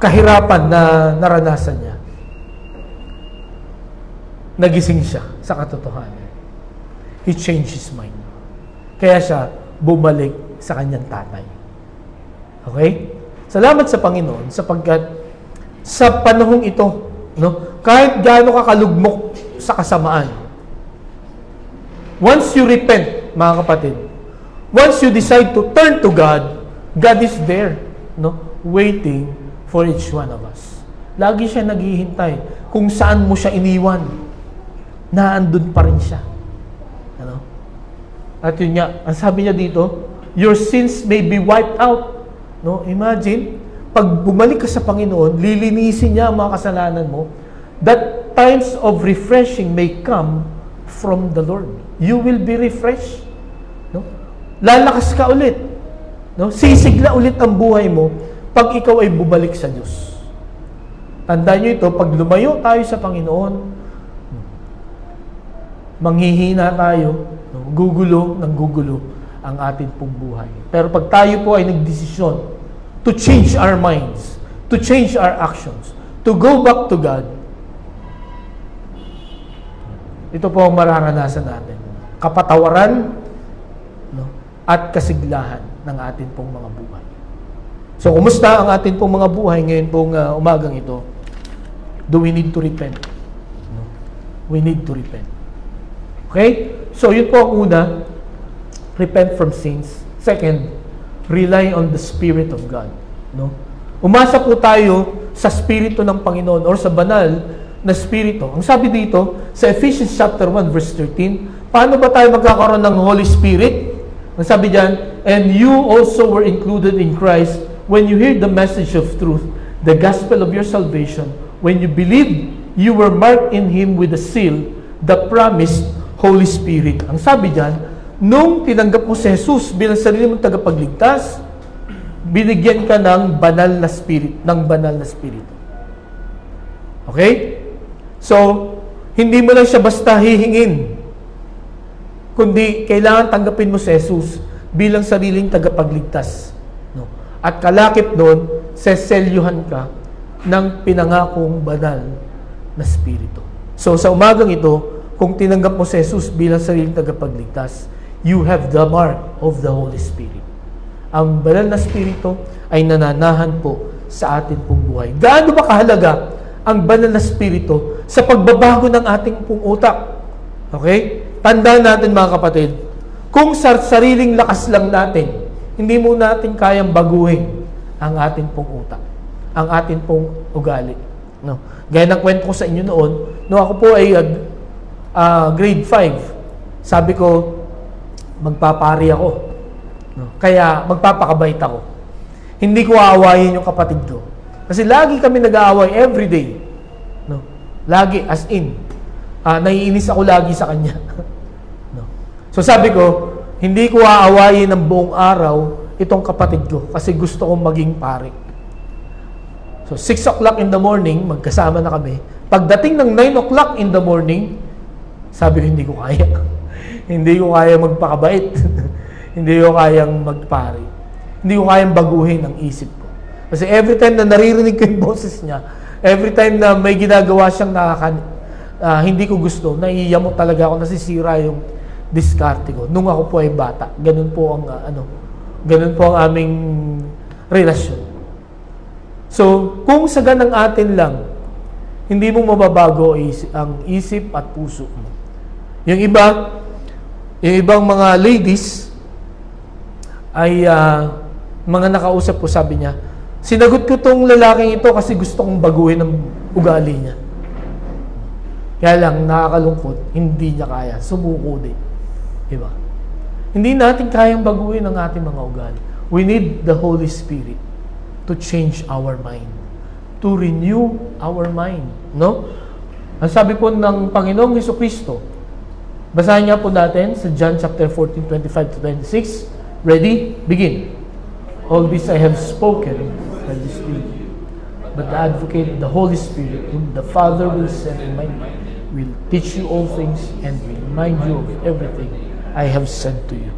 kahirapan na naranasan niya, nagising siya sa katotohanan. He changed his mind. Kaya siya bumalik sa kanyang tatay. Okay? Salamat sa Panginoon sapagkat sa panahong ito, no, kahit gaano ka kalugmok sa kasamaan, once you repent, mga kapatid, once you decide to turn to God, God is there, no, waiting for each one of us. Lagi siya naghihintay. Kung saan mo siya iniwan, naandun pa rin siya. Ano? At yun nga, ang sabi niya dito, your sins may be wiped out. No? Imagine, pag bumalik ka sa Panginoon, lilinisin niya ang mga kasalanan mo, that times of refreshing may come from the Lord. You will be refreshed. No? Lalakas ka ulit. No? Sisigla ulit ang buhay mo pag ikaw ay bumalik sa Diyos. Tandaan nyo ito, pag lumayo tayo sa Panginoon, manghihina tayo, gugulo ang ating pong buhay. Pero pag tayo po ay nagdesisyon to change our minds, to change our actions, to go back to God, ito po ang mararanasan natin. Kapatawaran, no, at kasiglahan ng ating pong mga buhay. So, kumusta ang ating pong mga buhay ngayon pong umagang ito? Do we need to repent? No? We need to repent. Okay? So, yun po ang una. Repent from sins. Second, rely on the Spirit of God. No? Umasa po tayo sa Espiritu ng Panginoon or sa banal na Espiritu. Ang sabi dito, sa Ephesians chapter 1 verse 13, paano ba tayo magkakaroon ng Holy Spirit? Ang sabi diyan, and you also were included in Christ when you heard the message of truth, the gospel of your salvation. When you believed, you were marked in Him with a seal, the promised Holy Spirit. Ang sabi diyan, nung tinanggap mo si Jesus bilang sarili mong tagapagligtas, binigyan ka ng banal na spirit, Okay? So, hindi mo lang siya basta hihingin, kundi kailangan tanggapin mo si Jesus bilang sariling tagapagligtas. No? At kalakip doon, seselyuhan ka ng pinangakong banal na spirito. So, sa umagang ito, kung tinanggap mo si Jesus bilang sariling tagapagligtas, you have the mark of the Holy Spirit. Ang banal na spirito ay nananahan po sa atin pong buhay. Gaano ba kahalaga ang banal na spirito sa pagbabago ng ating pong utak? Okay? Tandaan natin mga kapatid, kung sa sariling lakas lang natin, hindi mo natin kayang baguhin ang ating pong utak, ang ating pong ugali. No? Gaya ng kwento ko sa inyo noon, nung ako po ay grade 5, sabi ko, magpapari ako. No? Kaya magpapakabait ako. Hindi ko aawayin yung kapatid ko. Kasi lagi kami nag-aaway everyday. No? Lagi, as in. Naiinis ako lagi sa kanya. No? So sabi ko, hindi ko aawayin ng buong araw itong kapatid ko kasi gusto kong maging pare. So 6 o'clock in the morning, magkasama na kami. Pagdating ng 9 o'clock in the morning, sabi ko, hindi ko kaya. Hindi ko kaya magpakabait. Hindi ko kayang magpare. Hindi ko kayang baguhin ang isip ko. Kasi every time na naririnig ko yung boses niya, every time na may ginagawa siyang hindi ko gusto, naiiyamot talaga ako, nasisira yung diskarte ko. Nung ako po ay bata, ganun po ang aming relasyon. So, kung sa ganang atin lang, hindi mo mababago ang isip at puso mo. Yung ibang mga ladies ay mga nakausap ko, sabi niya, sinagot ko tong lalaking ito kasi gusto kong baguhin ang ugali niya. Kaya lang, nakakalungkot, hindi niya kaya. Sumuko din. Diba? Hindi natin kayang baguhin ang ating mga ugali. We need the Holy Spirit to change our mind, to renew our mind. No? Ang sabi po ng Panginoong Jesucristo, basahin niya po natin sa John chapter 14, 25-26. Ready? Begin. All this I have spoken by the Spirit. But the Advocate, the Holy Spirit, whom the Father will send in my name, will teach you all things and will remind you of everything I have sent to you.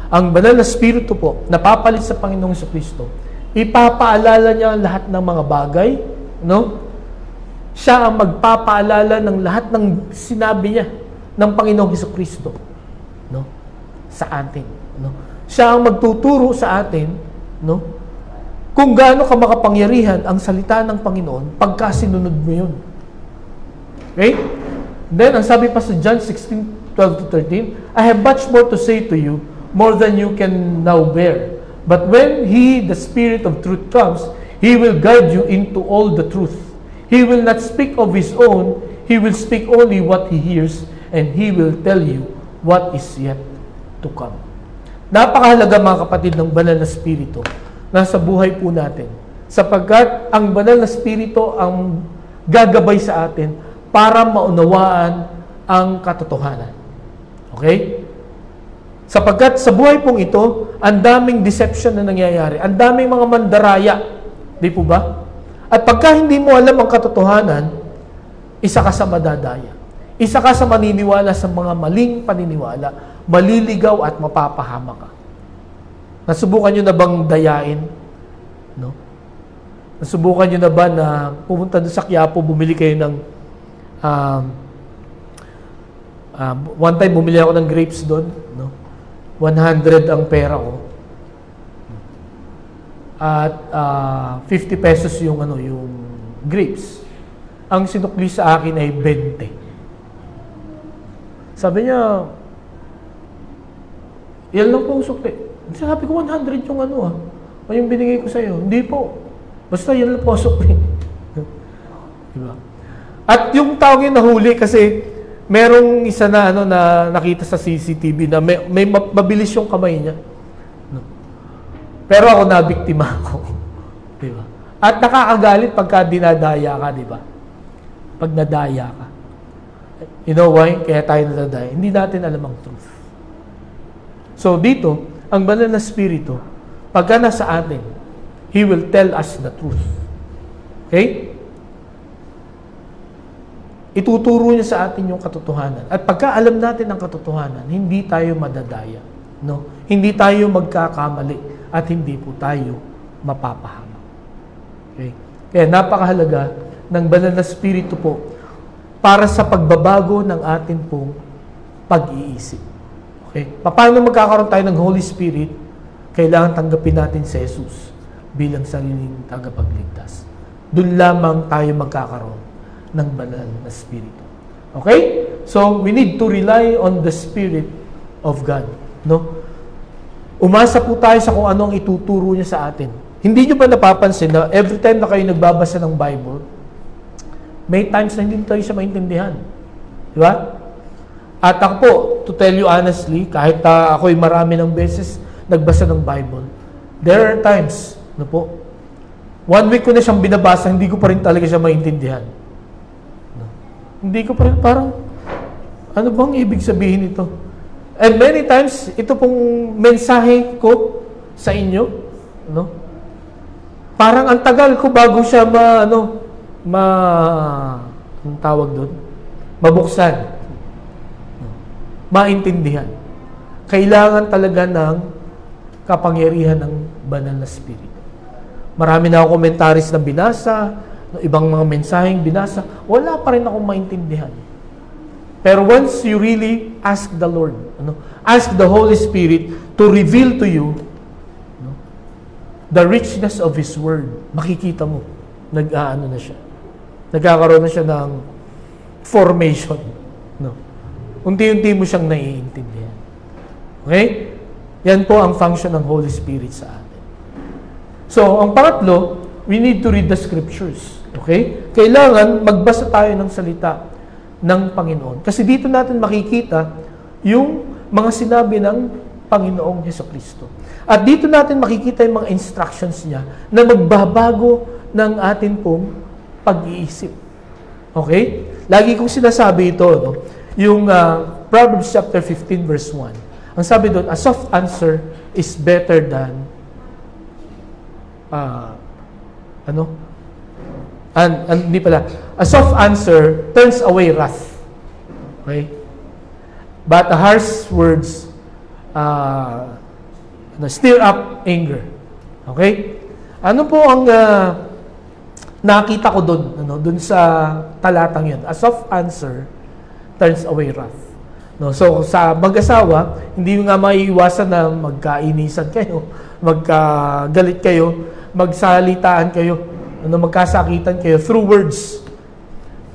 Ang banal na Espiritu po, napapalit sa Panginoong Jesucristo, ipapaalala niya ang lahat ng mga bagay, no? Siya ang magpapaalala ng lahat ng sinabi niya ng Panginoong Jesucristo, no? Sa atin, no? Siya ang magtuturo sa atin, no? Kung gaano ka makapangyarihan ang salita ng Panginoon pagka sinunod mo yun. Okay? Then, ang sabi pa sa John 16:12-13, I have much more to say to you, more than you can now bear. But when He, the Spirit of truth, comes, He will guide you into all the truth. He will not speak of His own, He will speak only what He hears, and He will tell you what is yet to come. Napakahalaga mga kapatid ng banal na spirito nasa buhay po natin. Sapagkat ang banal na spirito ang gagabay sa atin para maunawaan ang katotohanan. Okay? Sapagkat sa buhay pong ito, ang daming deception na nangyayari. Ang daming mga mandaraya. Di po ba? At pagka hindi mo alam ang katotohanan, isa ka sa madadaya. Isa ka sa maniniwala sa mga maling paniniwala, maliligaw at mapapahama ka. Nasubukan nyo na bang dayain? No? Nasubukan nyo na ba na pumunta doon sa Quiapo, bumili kayo ng one time bumili ako ng grapes doon, no? 100 ang pera ko. At 50 pesos yung yung grapes. Ang sinukli sa akin ay 20. Sabi niya, yan lang po ang sukli. Sabi ko, 100 yung o yung binigay ko sa'yo. Hindi po. Basta yan lang po ang sukli. Diba? At yung tawag yung nahuli kasi merong isa na na nakita sa CCTV na may mabilis yung kamay niya. No? Pero ako nabiktima ako. Diba? At nakakagalit pagka dinadaya ka, diba? Pag nadaya ka. You know why? Kaya tayo nadadaya. Hindi natin alam ang truth. So dito, ang banal na spirito, pagka nasa atin, He will tell us the truth. Okay? Ituturo niya sa atin yung katotohanan. At pagka alam natin ang katotohanan, hindi tayo madadaya. No? Hindi tayo magkakamali at hindi po tayo mapapahamak. Okay? Kaya napakahalaga ng banal na spirito po para sa pagbabago ng atin pong pag-iisip. Okay? Paano magkakaroon tayo ng Holy Spirit? Kailangan tanggapin natin si Jesus bilang sariling tagapagligtas. Doon lamang tayo magkakaroon ng banal na spirito. Okay? So, we need to rely on the Spirit of God. No? Umasa po tayo sa kung anong ituturo niya sa atin. Hindi nyo ba napapansin na every time na kayo nagbabasa ng Bible, may times na hindi tayo siya maintindihan. Di ba? At ako po, to tell you honestly, kahit ako'y marami ng beses nagbasa ng Bible, there are times, 1 week ko na siyang binabasa, hindi ko pa rin talaga siya maintindihan. Hindi ko pa rin, parang, ano bang ibig sabihin ito? And many times, ito pong mensahe ko sa inyo, parang ang tagal ko bago siya anong tawag doon? Mabuksan. Maintindihan. Kailangan talaga ng kapangyarihan ng banal na spirito. Marami na ako komentaris na binasa, ibang mga mensaheng binasa, wala pa rin akong maintindihan. Pero once you really ask the Lord, ask the Holy Spirit to reveal to you the richness of His Word, makikita mo, nag-aano na siya. Nagkakaroon na siya ng formation. Unti-unti mo siyang naiintindihan. Okay? Yan po ang function ng Holy Spirit sa atin. So, ang pangatlo, we need to read the Scriptures. Okay? Kailangan magbasa tayo ng salita ng Panginoon. Kasi dito natin makikita yung mga sinabi ng Panginoong Hesukristo. At dito natin makikita yung mga instructions niya na magbabago ng atin pong pag-iisip. Okay? Lagi kong sinasabi ito, yung Proverbs chapter 15 verse 1. Ang sabi doon, a soft answer is better than hindi pala. A soft answer turns away wrath. Okay? But a harsh words stir up anger. Okay? Ano po ang nakita ko doon, doon sa talatang yun? A soft answer turns away wrath. So, sa mag-asawa, hindi nga maiiwasan na magkainisan kayo, magkagalit kayo, magsalitaan kayo, magkasakitan kayo through words.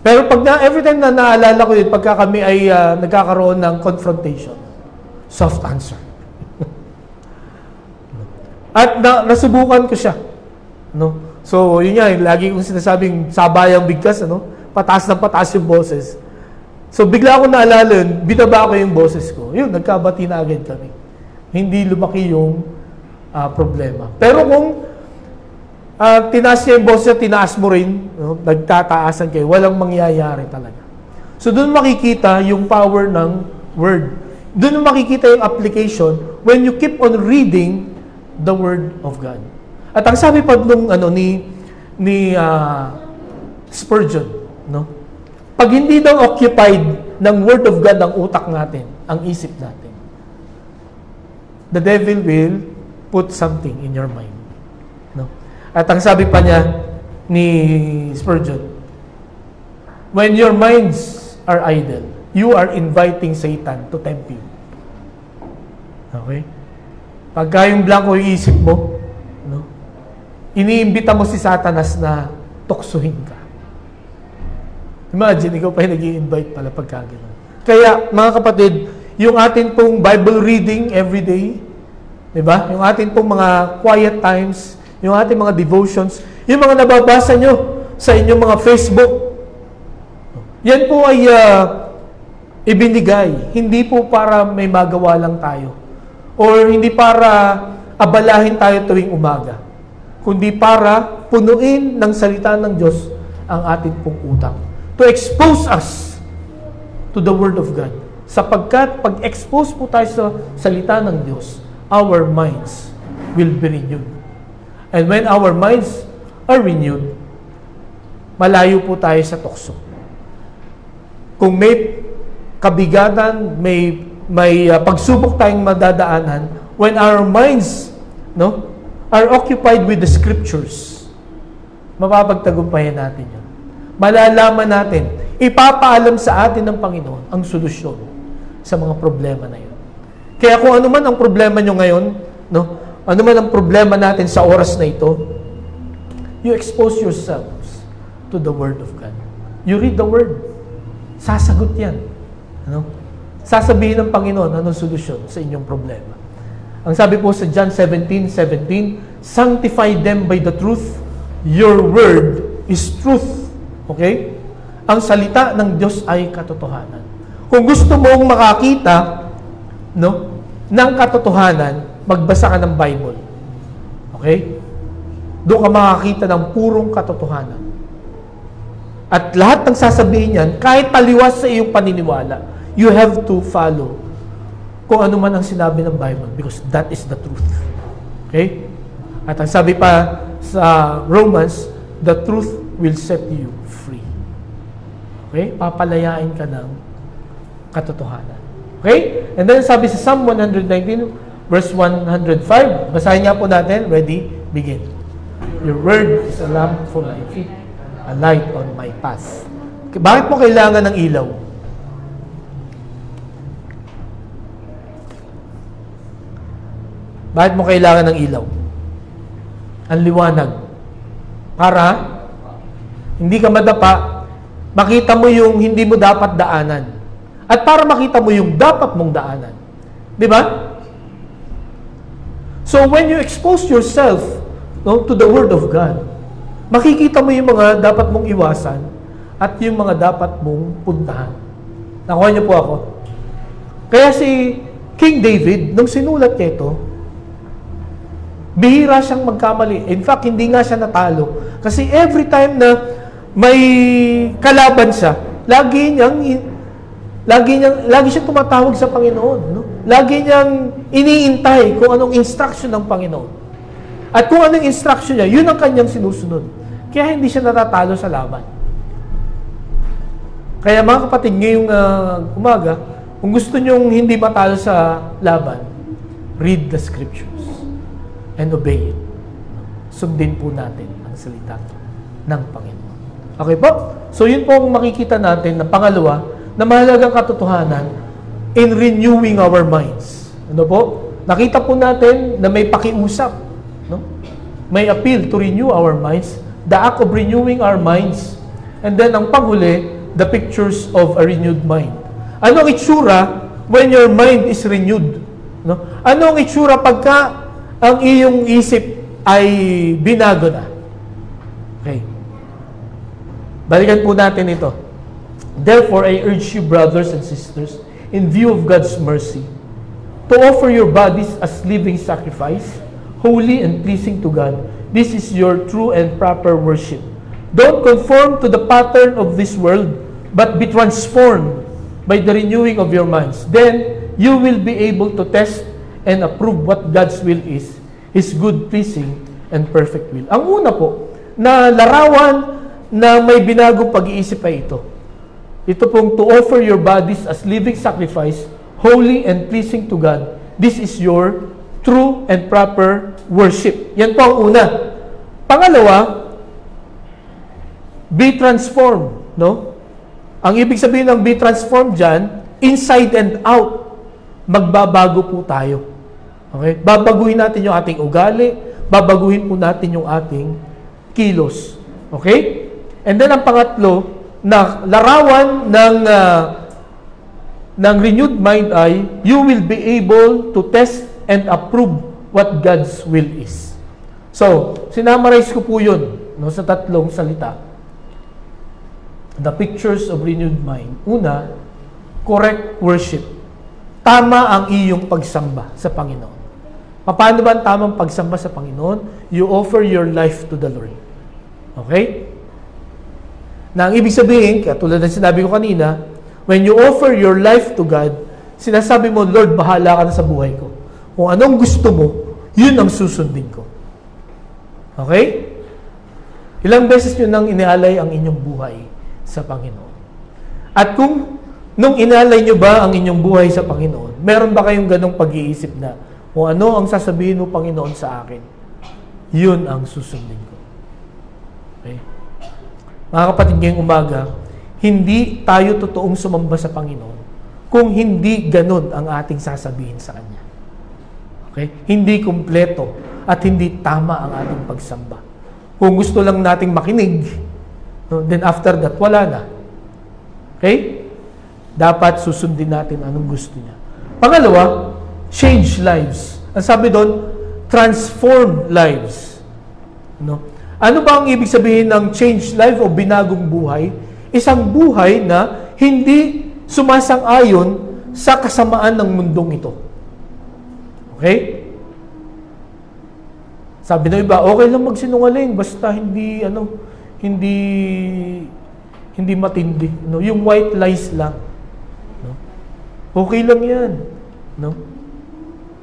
Pero every time na naalala ko yun, pagka kami ay nagkakaroon ng confrontation, soft answer. At nasubukan ko siya. So, yun nga, lagi kong sinasabing sabayang bigkas, pataas ng pataas yung boses. So, bigla ako naalala yun, binaba ko yung boses ko. Yun, nagkabati na agad kami. Hindi lumaki yung problema. Pero kung tinaas niya yung boses niya, tinaas mo rin, nagtataasan kayo, walang mangyayari talaga. So, doon makikita yung power ng word. Doon makikita yung application when you keep on reading the Word of God. At ang sabi pa nung ni Spurgeon, pag hindi daw occupied ng Word of God ang utak natin, ang isip natin, the devil will put something in your mind. At ang sabi pa niya ni Spurgeon, when your minds are idle, you are inviting Satan to tempt you. Okay? Pagka yung blanco yung isip mo, iniimbita mo si Satanas na tuksuhin ka. Imagine, ikaw pa yung nag-i-invite pala pagka gano'n. Kaya, mga kapatid, yung atin pong Bible reading every day, di ba? Yung atin pong mga quiet times, yung ating mga devotions, yung mga nababasa nyo sa inyong mga Facebook, yan po ay ibinigay. Hindi po para may magawa lang tayo. Or hindi para abalahin tayo tuwing umaga. Kundi para punuin ng salita ng Diyos ang ating pong utak. To expose us to the Word of God. Sapagkat pag-expose po tayo sa salita ng Diyos, our minds will be renewed. And when our minds are renewed, malayo po tayo sa tukso. Kung may kabigatan, may pagsubok tayong madadaanan, when our minds are occupied with the Scriptures, mapapagtagumpayan natin yun. Malalaman natin, ipapaalam sa atin ng Panginoon ang solusyon sa mga problema na yun. Kaya kung ano man ang problema nyo ngayon, ano man ang problema natin sa oras na ito, you expose yourselves to the Word of God. You read the Word. Sasagot yan. Sasabihin ng Panginoon anong solusyon sa inyong problema. Ang sabi po sa John 17:17, sanctify them by the truth. Your word is truth. Okay? Ang salita ng Diyos ay katotohanan. Kung gusto mong makakita ng katotohanan, magbasa ka ng Bible. Okay? Doon ka makakita ng purong katotohanan. At lahat ng sasabihin yan, kahit taliwas sa iyong paniniwala, you have to follow kung ano man ang sinabi ng Bible because that is the truth. Okay? At ang sabi pa sa Romans, the truth will set you free. Okay? Papalayain ka ng katotohanan. Okay? And then sabi sa Psalm 119, verse 105, basahin nga po natin. Ready? Begin. Your word is a lamp for my feet, a light on my path. Bakit mo kailangan ng ilaw? Bakit mo kailangan ng ilaw? Ang liwanag. Para hindi ka madapa, makita mo yung hindi mo dapat daanan. At para makita mo yung dapat mong daanan. Di ba? So when you expose yourself to the Word of God, makikita mo yung mga dapat mong iwasan at yung mga dapat mong puntahan. Nakuha niyo po ako. Kaya si King David, nung sinulat niya ito, bihira siyang magkamali. In fact, hindi nga siya natalo. Kasi every time na may kalaban siya, lagi siya tumatawag sa Panginoon. No? Lagi niyang iniintay kung anong instruction ng Panginoon. At kung anong instruction niya, yun ang kanyang sinusunod. Kaya hindi siya natatalo sa laban. Kaya mga kapatid, ngayong umaga, kung gusto niyong hindi matalo sa laban, read the Scriptures and obey it. Sundin po natin ang salita ng Panginoon. Okay po? So yun po ang makikita natin na pangalawa, na mahalagang katotohanan in renewing our minds. Ano po? Nakita po natin na may pakiusap. No? May appeal to renew our minds, the act of renewing our minds, and then ang panghuli, the pictures of a renewed mind. Ano ang itsura when your mind is renewed? No? Ano ang itsura pagka ang iyong isip ay binago na? Okay. Balikan po natin ito. Therefore, I urge you, brothers and sisters, in view of God's mercy, to offer your bodies as living sacrifice, holy and pleasing to God. This is your true and proper worship. Don't conform to the pattern of this world, but be transformed by the renewing of your minds. Then, you will be able to test and approve what God's will is, His good, pleasing, and perfect will. Ang una po, na larawan na may binagong pag-iisip ay ito. Ito pong to offer your bodies as living sacrifice, holy and pleasing to God. This is your true and proper worship. Yan po ang una. Pangalawa, be transformed. No? Ang ibig sabihin ng be transformed dyan, inside and out, magbabago po tayo. Okay? Babaguhin natin yung ating ugali, babaguhin po natin yung ating kilos. Okay? And then ang pangatlo, na larawan ng ng renewed mind ay, you will be able to test and approve what God's will is. So, sinamarize ko po yun sa tatlong salita. The pictures of renewed mind. Una, correct worship. Tama ang iyong pagsamba sa Panginoon. Paano ba ang tamang pagsamba sa Panginoon? You offer your life to the Lord. Okay? Na ang ibig sabihin, katulad ng sinabi ko kanina, when you offer your life to God, sinasabi mo, Lord, bahala ka na sa buhay ko. Kung anong gusto mo, yun ang susundin ko. Okay? Ilang beses nyo nang inialay ang inyong buhay sa Panginoon. At kung nung inalay nyo ba ang inyong buhay sa Panginoon, meron ba kayong ganong pag-iisip na kung ano ang sasabihin mo, Panginoon, sa akin, yun ang susundin ko. Okay? Mga kapatid, ngayong umaga, hindi tayo totoong sumamba sa Panginoon kung hindi ganun ang ating sasabihin sa Kanya. Okay? Hindi kumpleto at hindi tama ang ating pagsamba. Kung gusto lang nating makinig, then after that, wala na. Okay? Dapat susundin natin anong gusto niya. Pangalawa, change lives. Ang sabi doon, transform lives. Ano ba ang ibig sabihin ng change life o binagong buhay? Isang buhay na hindi sumasang-ayon sa kasamaan ng mundong ito. Okay? Sabi ng iba, okay lang magsinungaling basta hindi matindi. Yung white lies lang. Okay lang yan.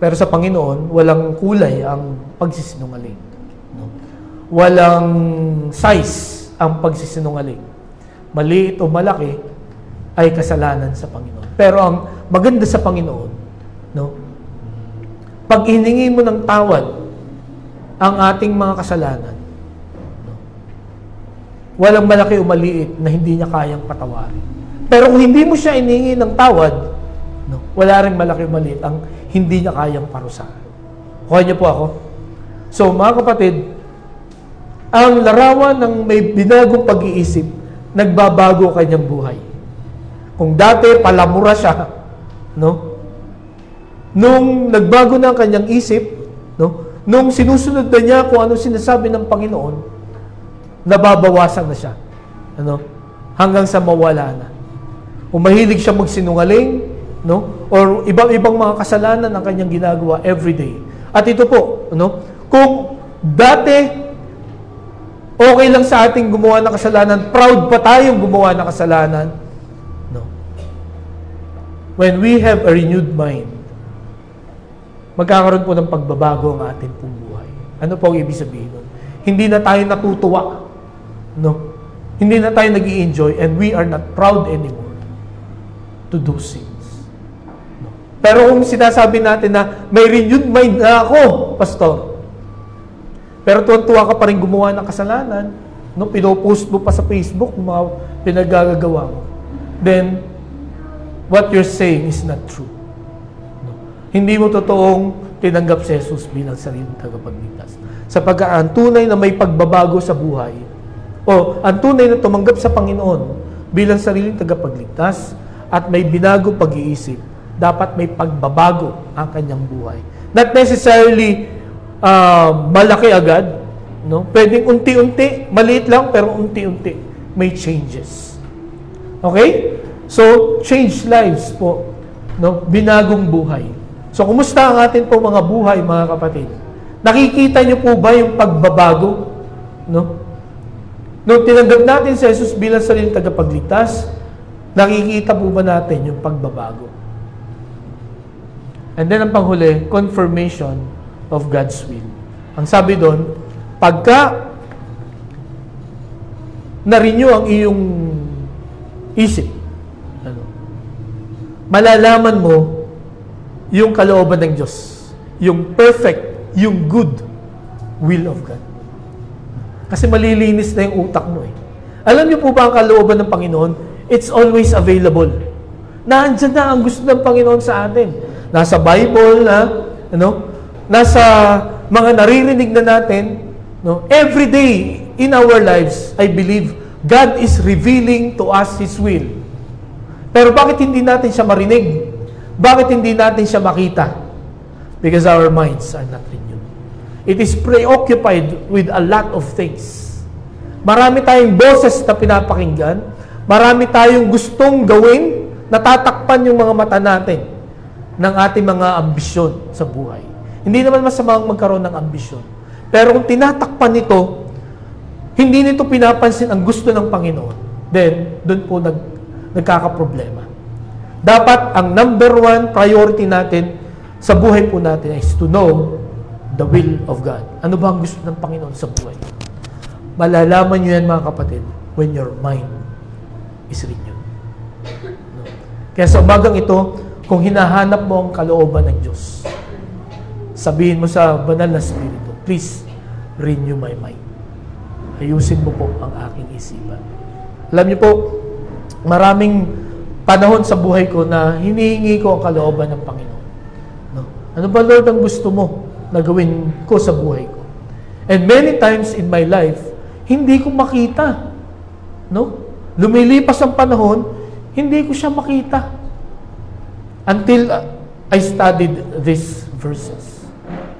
Pero sa Panginoon, walang kulay ang pagsisinungaling. Walang size ang pagsisinungaling. Maliit o malaki ay kasalanan sa Panginoon. Pero ang maganda sa Panginoon, pag hiningi mo ng tawad ang ating mga kasalanan, walang malaki o maliit na hindi niya kayang patawarin. Pero kung hindi mo siya hiningi ng tawad, wala rin malaki o maliit ang hindi niya kayang parusahan. Kuha niyo po ako. So, mga kapatid, ang larawan ng may binagong pag-iisip, nagbabago kanyang buhay. Kung dati palamura siya, nung nagbago na ang kanyang isip, nung sinusunod na niya kung ano sinasabi ng Panginoon, nababawasan na siya. Hanggang sa mawala na. Kung mahilig siya magsinungaling, or ibang mga kasalanan ang kanyang ginagawa everyday. At ito po, kung dati okay lang sa ating gumawa ng kasalanan, proud pa tayong gumawa ng kasalanan, when we have a renewed mind, magkakaroon po ng pagbabago ang ating pong buhay. Ano po ang ibig sabihin nun? Hindi na tayo natutuwa. Hindi na tayo nag-i-enjoy and we are not proud anymore to do sins. Pero kung sinasabi natin na may renewed mind na ako, pastor, pero tuwan-tuwa ka pa rin gumawa ng kasalanan, pinopost mo pa sa Facebook, mga pinagagagawa mo, then what you're saying is not true. Hindi mo totoong tinanggap si Jesus bilang sariling tagapagligtas. Sapagkat ang tunay na may pagbabago sa buhay, o ang tunay na tumanggap sa Panginoon bilang sariling tagapagligtas at may binago pag-iisip, dapat may pagbabago ang kanyang buhay. Not necessarily malaki agad. Pwedeng unti-unti, maliit lang, pero unti-unti may changes. Okay? So, change lives po. Binagong buhay. So, kumusta ang atin po mga buhay, mga kapatid? Nakikita niyo po ba yung pagbabago? Nung tinanggap natin si Jesus bilang sariling tagapagligtas, nakikita po ba natin yung pagbabago? And then ang panghuli, confirmation of God's will. Ang sabi doon, pagka na-renew ang iyong isip, malalaman mo yung kalooban ng Diyos. Yung perfect, yung good will of God. Kasi malilinis na yung utak mo eh. Alam niyo po ba ang kalooban ng Panginoon? It's always available. Nandiyan na ang gusto ng Panginoon sa atin. Nasa Bible nasa mga naririnig na natin, every day in our lives, I believe, God is revealing to us His will. Pero bakit hindi natin siya marinig? Bakit hindi natin siya makita? Because our minds are not renewed. It is preoccupied with a lot of things. Marami tayong boses na pinapakinggan. Marami tayong gustong gawin. Natatakpan yung mga mata natin ng ating mga ambisyon sa buhay. Hindi naman masamang magkaroon ng ambisyon. Pero kung tinatakpan nito, hindi nito pinapansin ang gusto ng Panginoon, then doon po nagkakaproblema. Dapat ang number one priority natin sa buhay po natin is to know the will of God. Ano ba ang gusto ng Panginoon sa buhay? Malalaman nyo yan, mga kapatid, when your mind is renewed. No? Kaya sa umagang ito, kung hinahanap mo ang kalooban ng Diyos, sabihin mo sa banal na Espiritu, please, renew my mind. Ayusin mo po ang aking isipan. Alam niyo po, maraming panahon sa buhay ko na hinihingi ko ang kalooban ng Panginoon. No? Ano ba, Lord, ang gusto mo na gawin ko sa buhay ko? And many times in my life, hindi ko makita. No? Lumilipas ang panahon, hindi ko siya makita. Until I studied these verses.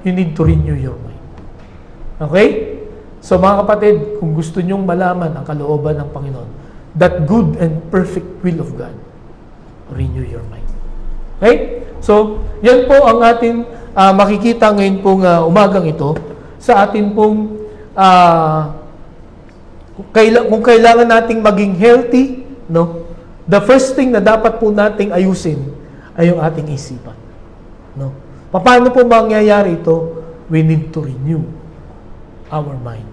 You need to renew your mind. Okay? So mga kapatid, kung gusto nyong malaman ang kalooban ng Panginoon, that good and perfect will of God, renew your mind. Okay? So, yan po ang ating makikita ngayon pong umagang ito sa atin pong kung kailangan nating maging healthy, no? The first thing na dapat po nating ayusin ay yung ating isipan. No? Paano po mangyayari ito? We need to renew our mind.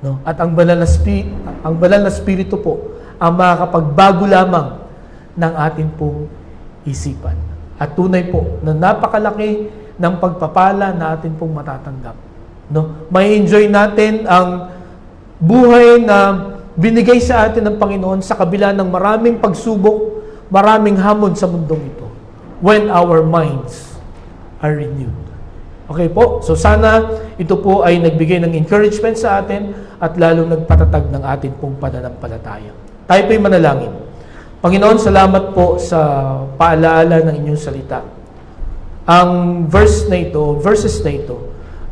No? At ang banal na spirito po ang makakapagbago lamang ng ating pong isipan. At tunay po na napakalaki ng pagpapala na atin pong matatanggap. No? May enjoy natin ang buhay na binigay sa atin ng Panginoon sa kabila ng maraming pagsubok, maraming hamon sa mundong ito. When our minds are renewed. Okay po? So sana ito po ay nagbigay ng encouragement sa atin at lalo nagpatatag ng atin pong pananampalataya. Tayo po'y manalangin. Panginoon, salamat po sa paalaala ng inyong salita. Ang verses na ito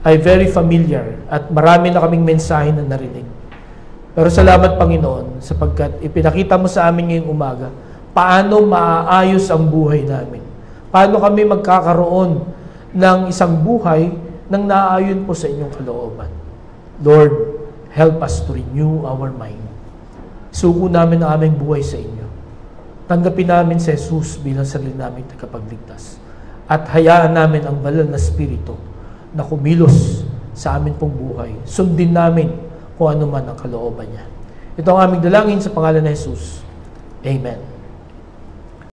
ay very familiar at marami na kaming mensahe na narinig. Pero salamat, Panginoon, sapagkat ipinakita mo sa amin ngayong umaga paano maaayos ang buhay namin. Paano kami magkakaroon ng isang buhay nang naaayon po sa inyong kalooban. Lord, help us to renew our mind. Suko namin ang aming buhay sa inyo. Tanggapin namin si Jesus bilang sarili naming tagapagligtas. At hayaan namin ang banal na Espiritu na kumilos sa amin pong buhay. Sundin namin kung ano man ang kalooban niya. Ito ang aming dalangin sa pangalan ni Jesus. Amen.